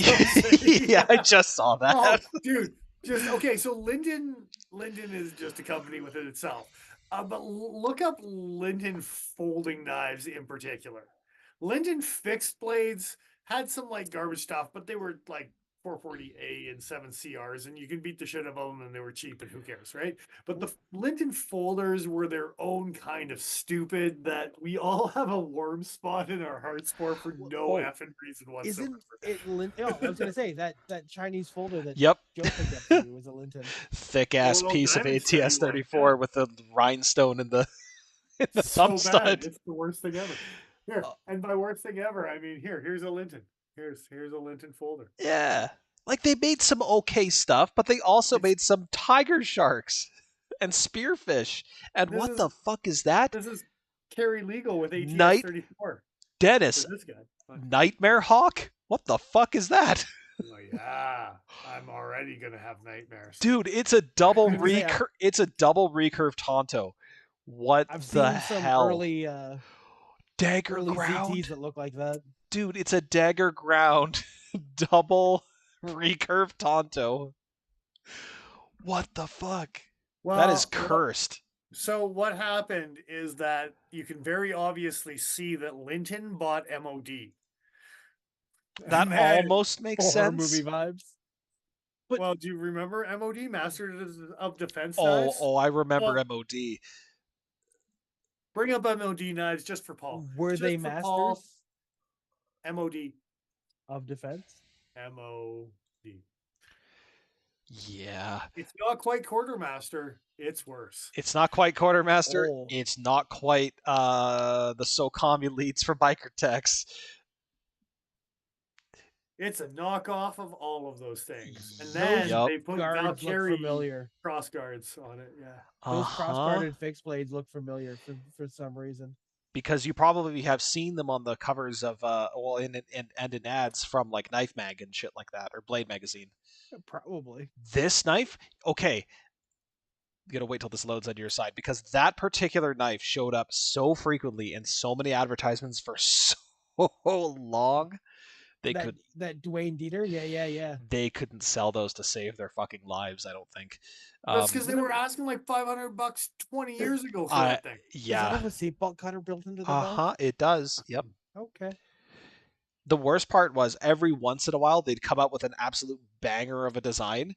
yeah, I just saw that. Oh, dude, just okay. So Linden is just a company within itself. But look up Linden folding knives in particular. Linden fixed blades had some like garbage stuff, but they were like 440A and 7 CRs, and you can beat the shit out of them, and they were cheap, and who cares, right? But the Linden folders were their own kind of stupid that we all have a warm spot in our hearts for no effing reason whatsoever. Isn't it Linton? Oh, I was gonna say that Chinese folder that Yep. Joe picked up for you was a Linton. Thick ass Well, piece of that is pretty ATS 34 like, with the rhinestone in the so thumb bad. stud. It's the worst thing ever. Here, and by worst thing ever, I mean here's a Linton. Here's a Linton folder. Yeah. Like they made some okay stuff, but they also made some tiger sharks and spearfish. And what the fuck is that? This is Carry Legal with ATS Night 34. Dennis. This guy. Nightmare Hawk? What the fuck is that? Oh yeah, I'm already gonna have nightmares. Dude, it's a double recurve Tonto. What I've the seen some hell? early Dagger early ground? ZTs that look like that. Dude, it's a dagger ground double recurve Tonto. What the fuck? Well, that is cursed. So what happened is that you can very obviously see that Linton bought MOD. That almost makes sense. Movie vibes. But, well, do you remember MOD, Masters of Defense knives? Oh, I remember MOD. Bring up MOD knives just for Paul. Were just they masters? Paul. MOD. Of Defense? MOD. Yeah. It's not quite Quartermaster. It's worse. It's not quite Quartermaster. Oh. It's not quite the SOCOM elites from Microtex. It's a knockoff of all of those things. And then they put Valkyrie cross guards on it. Yeah. Those cross-guarded fixed blades look familiar for some reason. Because you probably have seen them on the covers of in ads from like Knife Mag and shit like that, or Blade Magazine. Probably. This knife, okay. You gotta wait till this loads on your side, because that particular knife showed up so frequently in so many advertisements for so long. That Dwayne Dieter, yeah. They couldn't sell those to save their fucking lives, I don't think. That's because they were asking like $500 20 years ago for that thing. Yeah. Does that have a seatbelt cutter built into the back? It does. Yep. Okay. The worst part was every once in a while they'd come out with an absolute banger of a design,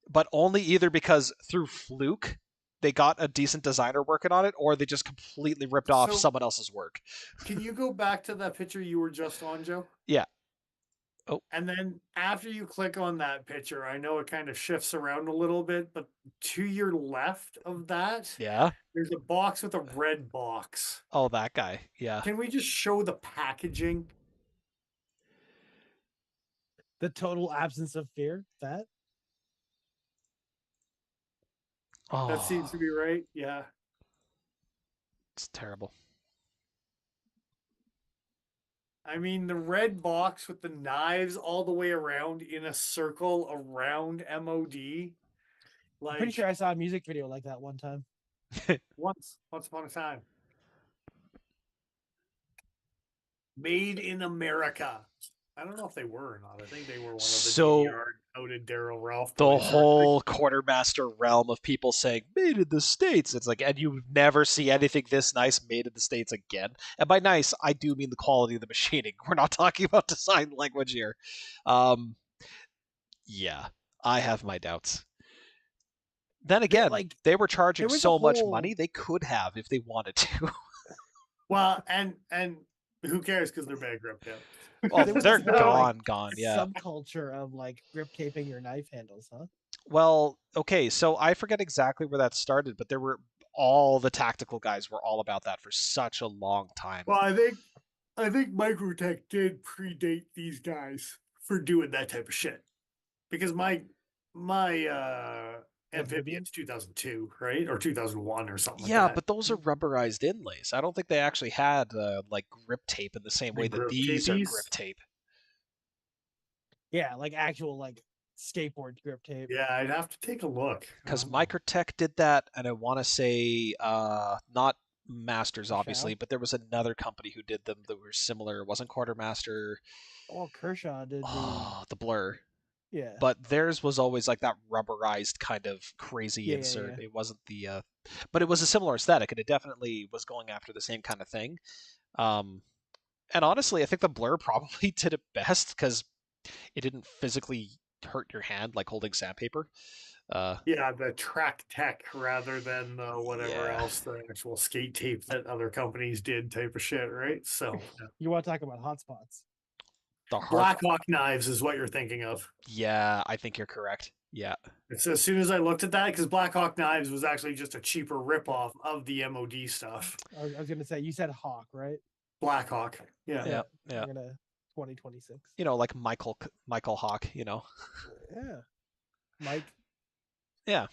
but only either because through fluke they got a decent designer working on it, or they just completely ripped off someone else's work. Can you go back to that picture you were just on, Joe? Yeah. Oh. And then after you click on that picture, I know it kind of shifts around a little bit, but to your left of that, there's a box with a red box. Oh, that guy. Yeah. Can we just show the packaging? The total absence of fear, that? Oh. That seems to be right. Yeah. It's terrible. I mean, the red box with the knives all the way around in a circle around MOD. I'm pretty sure I saw a music video like that one time. Once upon a time. Made in America. I don't know if they were or not. I think they were one of the outed Daryl Ralph. The whole Quartermaster realm of people saying made in the States. It's like, and you never see anything this nice made in the States again. And by nice, I do mean the quality of the machining. We're not talking about design language here. Yeah, I have my doubts. Then again, they were charging so much money, they could have if they wanted to. Well, and who cares, because they're bankrupt now. Oh, they're gone, yeah. Subculture of like grip taping your knife handles, huh? Well, okay, so I forget exactly where that started, but there were all the tactical guys were all about that for such a long time. Well, I think Microtech did predate these guys for doing that type of shit. Because my Amphibian? amphibian's 2002, right? Or 2001 or something like Yeah, that. but those are rubberized inlays. I don't think they actually had like grip tape in the same The way that grip these are grip tapees. tape. Yeah, like actual like skateboard grip tape. Yeah, I'd have to take a look. Because Oh. Microtech did that, and I want to say not Masters, Kershaw? obviously, but there was another company who did them that were similar. It wasn't Quartermaster. Oh, Kershaw did the Oh, the Blur. yeah. But theirs was always like that rubberized kind of crazy Yeah, yeah, insert. yeah. It wasn't but it was a similar aesthetic, and it definitely was going after the same kind of thing. Um, and honestly, I think the Blur probably did it best because it didn't physically hurt your hand like holding sandpaper. Uh, Yeah, the track tech rather than the whatever yeah, else, the actual skate tape that other companies did type of shit, right? So yeah. You want to talk about hotspots? the hard. Blackhawk knives is what you're thinking of. Yeah, I think you're correct. Yeah, It's as soon as I looked at that, because Blackhawk knives was actually just a cheaper Yeah. ripoff of the MOD stuff. I was gonna say you said Hawk, right? Blackhawk, yeah. yeah, Yeah. yeah. I'm gonna 2026. Like Michael Hawk. Yeah. Mike. Yeah.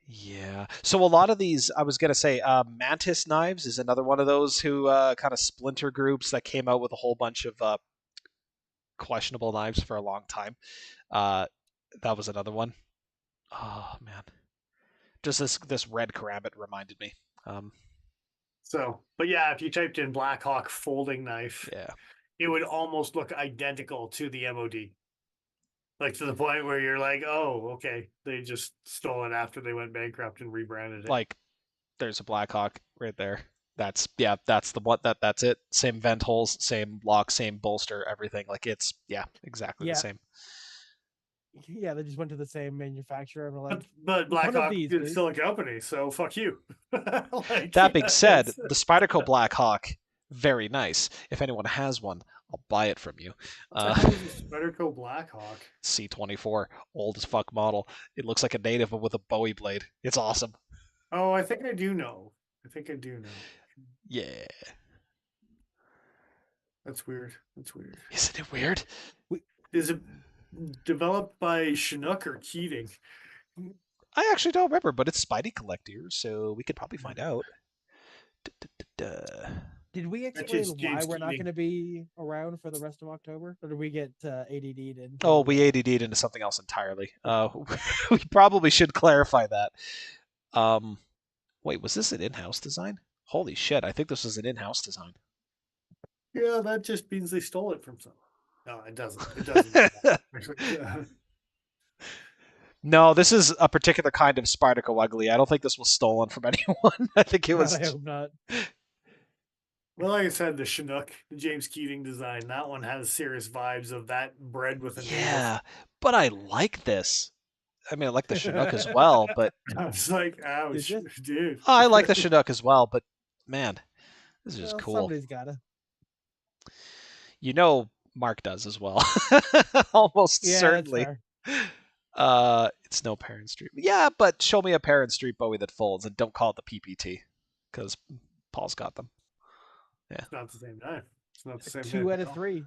Yeah. So a lot of these, I was gonna say, Mantis Knives is another one of those who kind of splinter groups that came out with a whole bunch of questionable knives for a long time. Uh, that was another one. Oh man, just this red karambit reminded me. Um, So, but yeah, if you typed in Blackhawk folding knife, yeah, it would almost look identical to the MOD. Like to the point where you're like, oh, okay, they just stole it after they went bankrupt and rebranded it. like there's a Blackhawk right there. That's the one. That's it. Same vent holes, same lock, same bolster, everything. Like it's exactly the Yeah. same. Yeah, they just went to the same manufacturer and were But, like, but one of Blackhawk these, is please. still a company, so fuck you. Like, That being yeah, said, the Spyderco Blackhawk, very nice. If anyone has one, I'll buy it from you. what the hell is a Spyderco Blackhawk? C24, old as fuck model. It looks like a native with a Bowie blade. It's awesome. Oh, I think I do know. I think I do know. Yeah. That's weird. That's weird. Isn't it weird? Is it developed by Chinook or Keating? I actually don't remember, but it's Spidey Collector, so we could probably find out. Da-da-da-da. Did we That's explain just why James we're not Keating. going to be around for the rest of October? Or did we get ADD'd into? Oh, we ADD'd into something else entirely. We probably should clarify that. Wait, was this an in-house design? Holy shit, I think this was an in-house design. Yeah, that just means they stole it from someone. No, it doesn't. It doesn't. Actually, yeah. No, this is a particular kind of Spyderco Ugly. I don't think this was stolen from anyone. I think it God, was. I hope not. Well, like I said, the Chinook, the James Keating design, that one has serious vibes of that bread with a native. Yeah, but I like this. I mean, I like the Chinook as well, but I was like, ouch, you? dude. I like the Chinook as well, but man, this is just Well, cool. somebody's gotta. Mark does as well. Almost Yeah, certainly. that's It's no Parent Street. Yeah, but show me a Parent Street Bowie that folds, and don't call it the PPT, because Paul's got them. Yeah, It's not the same knife. It's not the fair. same 2 knife out at of 3.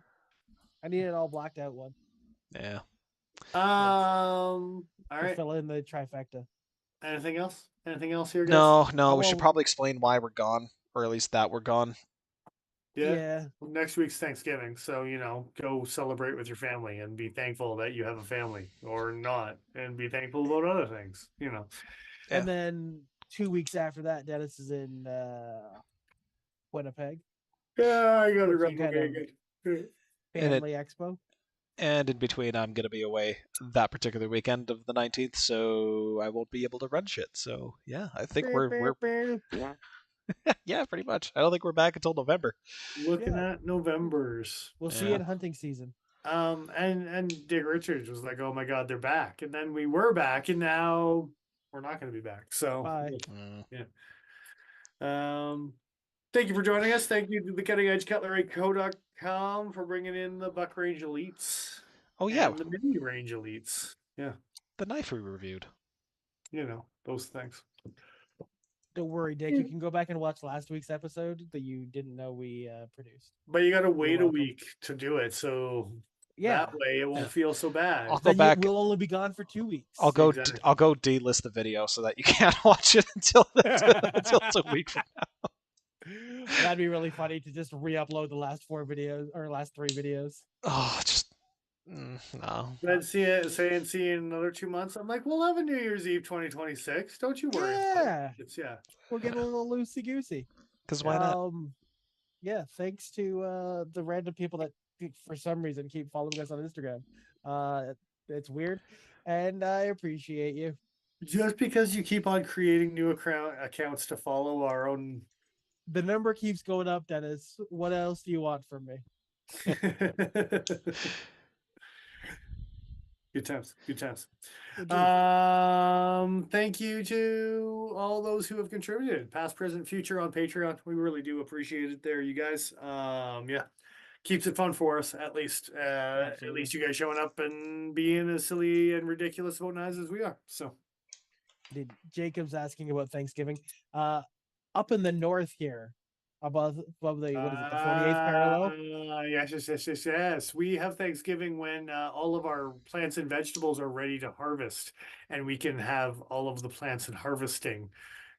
I need an all blacked out one yeah. all. All to right. fill in the trifecta. Anything else? Anything else here, guys? No. Oh, We should well- probably explain why we're gone, or at least that we're gone. Yeah. Well, next week's Thanksgiving, so go celebrate with your family and be thankful that you have a family, or not, and be thankful about other things. Yeah. And then 2 weeks after that, Dennis is in Winnipeg. Yeah, I got to Which you kind of- replicate. Family Expo. And in between, I'm going to be away that particular weekend of the 19th, so I won't be able to run shit. So yeah, I think we're yeah, pretty much. I don't think we're back until November. Looking at November's. We'll see you in hunting season. And Dick Richards was like, "Oh my God, they're back!" And then we were back, and now we're not going to be back. So, Bye. yeah. Thank you for joining us. Thank you to the Cutting Edge Cutlery Co.com for bringing in the Buck Range Elites. Oh yeah, and the mini range elites. Yeah, the knife we reviewed. those things. Don't worry, Dick. You can go back and watch last week's episode that you didn't know we produced. But you got to You're wait a welcome. week to do it, so Yeah. that way it won't feel so bad. I'll go Then back. we'll only be gone for 2 weeks. I'll go. Exactly. I'll go delist the video so that you can't watch it until it's a week from now. That'd be really funny to just re-upload the last 4 videos or last 3 videos. Oh, just no. Then see in another 2 months. I'm like, we'll have a New Year's Eve 2026. Don't you worry. Yeah. Yeah. We're getting a little loosey goosey. Because why not? Yeah. Thanks to the random people that for some reason keep following us on Instagram. It's weird, and I appreciate you. Just because you keep on creating new accounts to follow our own. The number keeps going up, Dennis. What else do you want from me? Good times. Indeed. Thank you to all those who have contributed, past, present, future, on Patreon. We really do appreciate it there, you guys. Yeah. Keeps it fun for us, at least. At least you guys showing up and being as silly and ridiculous about knives as we are. So Jacob's asking about Thanksgiving. Up in the north here, above the what is it, the 48th parallel? Yes. We have Thanksgiving when all of our plants and vegetables are ready to harvest, and we can have all of the plants and harvesting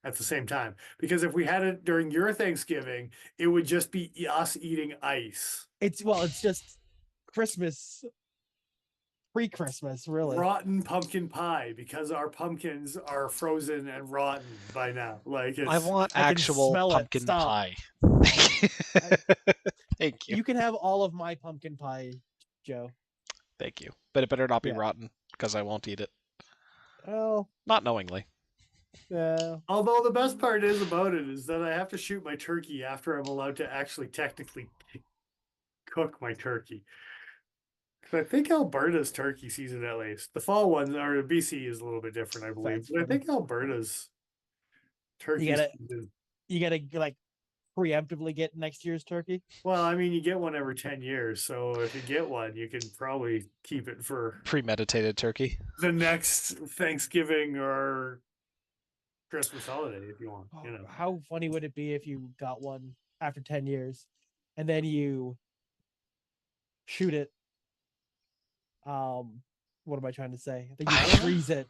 at the same time. Because if we had it during your Thanksgiving, it would just be us eating ice. It's just Christmas, pre-Christmas, really. Rotten pumpkin pie, because our pumpkins are frozen and rotten by now. Like I want actual pumpkin pie. Thank you. You can have all of my pumpkin pie, Joe. Thank you. But it better not be rotten, because I won't eat it. Oh. Not knowingly. Yeah. Although the best part about it is that I have to shoot my turkey after I'm allowed to actually technically cook my turkey. I think Alberta's turkey season, at least the fall ones, or BC is a little bit different, I believe. But I think Alberta's turkey season. You gotta like preemptively get next year's turkey. Well, I mean, you get one every 10 years, so if you get one, you can probably keep it for premeditated turkey. The next Thanksgiving or Christmas holiday, if you want. How funny would it be if you got one after 10 years, and then you shoot it? What am I trying to say? Then you freeze it,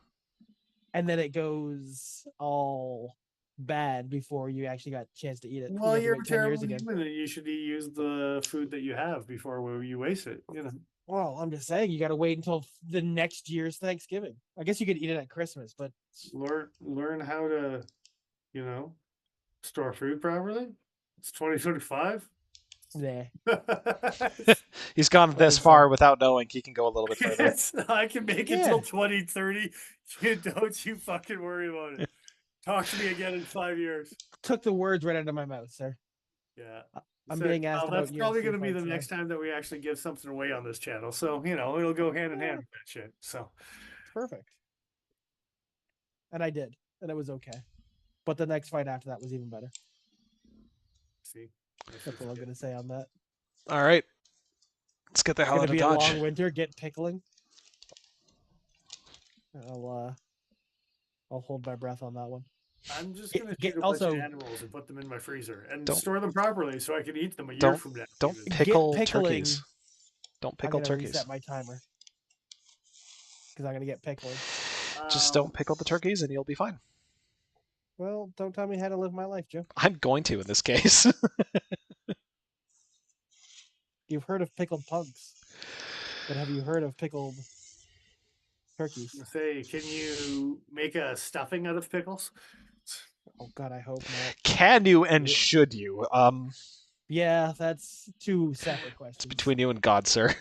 and then it goes all bad before you actually got a chance to eat it. Well, you're a terrible human, and you should use the food that you have before you waste it. Well, I'm just saying you got to wait until the next year's Thanksgiving. I guess you could eat it at Christmas, but learn how to, store food properly. It's 2025. Nah. He's gone this far without knowing he can go a little bit further. I can make it till 2030. Don't you fucking worry about it. Talk to me again in 5 years. Took the words right out of my mouth, sir. Yeah. I'm being asked about that's probably going to be the next time that we actually give something away on this channel. So, it'll go hand in hand with that shit. So it's perfect. And I did. And it was okay. But the next fight after that was even better. See? That's all I'm going to say on that. All right. Let's get the hell out of Dodge. It's going to be a long winter. Get pickling. I'll hold my breath on that one. I'm just going to shoot a bunch of animals and put them in my freezer and store them properly so I can eat them a year from now. Don't pickle turkeys. Don't pickle turkeys. Reset my timer because I'm going to get pickling. Just don't pickle the turkeys and you'll be fine. Well, don't tell me how to live my life, Joe. I'm going to in this case. You've heard of pickled pugs, but have you heard of pickled turkeys? Say, can you make a stuffing out of pickles? Oh God, I hope not. Can you and should you? Yeah, that's 2 separate questions. It's between you and God, sir.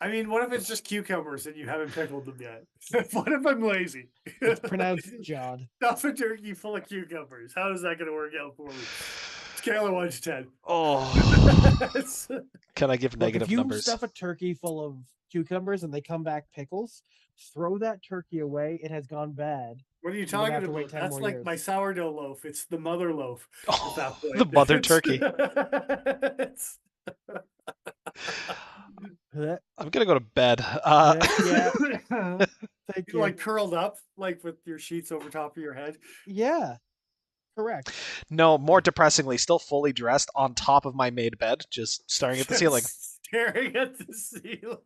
I mean, what if it's just cucumbers and you haven't pickled them yet? What if I'm lazy? It's pronounced John. Stuff a turkey full of cucumbers. How is that going to work out for me? Scale of 1 to 10. Oh. Can I give negative numbers? If you stuff a turkey full of cucumbers and they come back pickles, throw that turkey away. It has gone bad. What are you talking about? That's like years. My sourdough loaf. It's the mother loaf. Oh, the mother turkey. Huh, I'm gonna go to bed. yeah, You're thank you. like curled up, like with your sheets over top of your head. Yeah, correct. No, more depressingly, still fully dressed on top of my made bed, just staring at the ceiling. Just staring at the ceiling.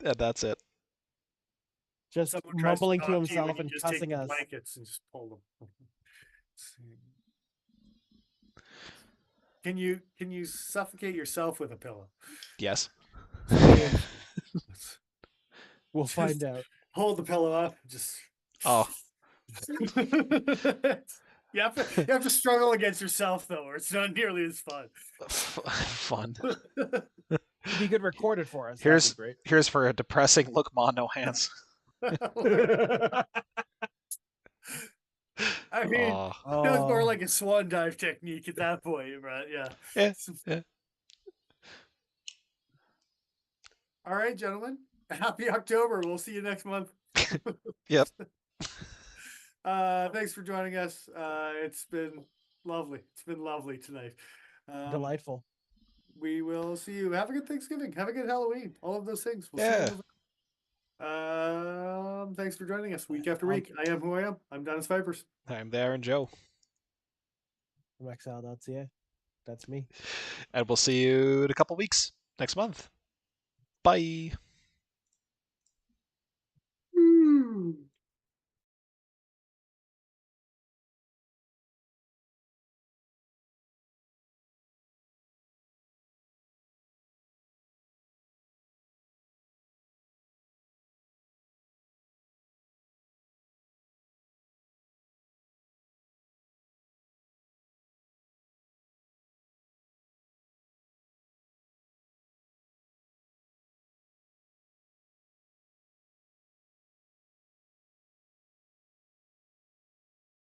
And that's it. Just Someone tries to mumbling to talk to you and himself you and just take cussing the us. blankets and just pull them. Can you suffocate yourself with a pillow? Yes. Maybe. We'll Just find out. hold the pillow up. Just Oh. you have to struggle against yourself though, or it's not nearly as fun. Fun. If you could record it for us, that'd be great. Here's for a depressing look, Ma, no hands. I mean, Oh. that's more like a swan dive technique at that point, right? Yeah. Yeah. All right, gentlemen. Happy October. We'll see you next month. Yep. Thanks for joining us. It's been lovely. It's been lovely tonight. Delightful. We will see you. Have a good Thanksgiving. Have a good Halloween. All of those things. We'll see you. Thanks for joining us week after week. I am who I am. I'm Dennis Vipers. I'm there and Joe. I'm exile.ca. That's me. And we'll see you in a couple weeks next month. Bye.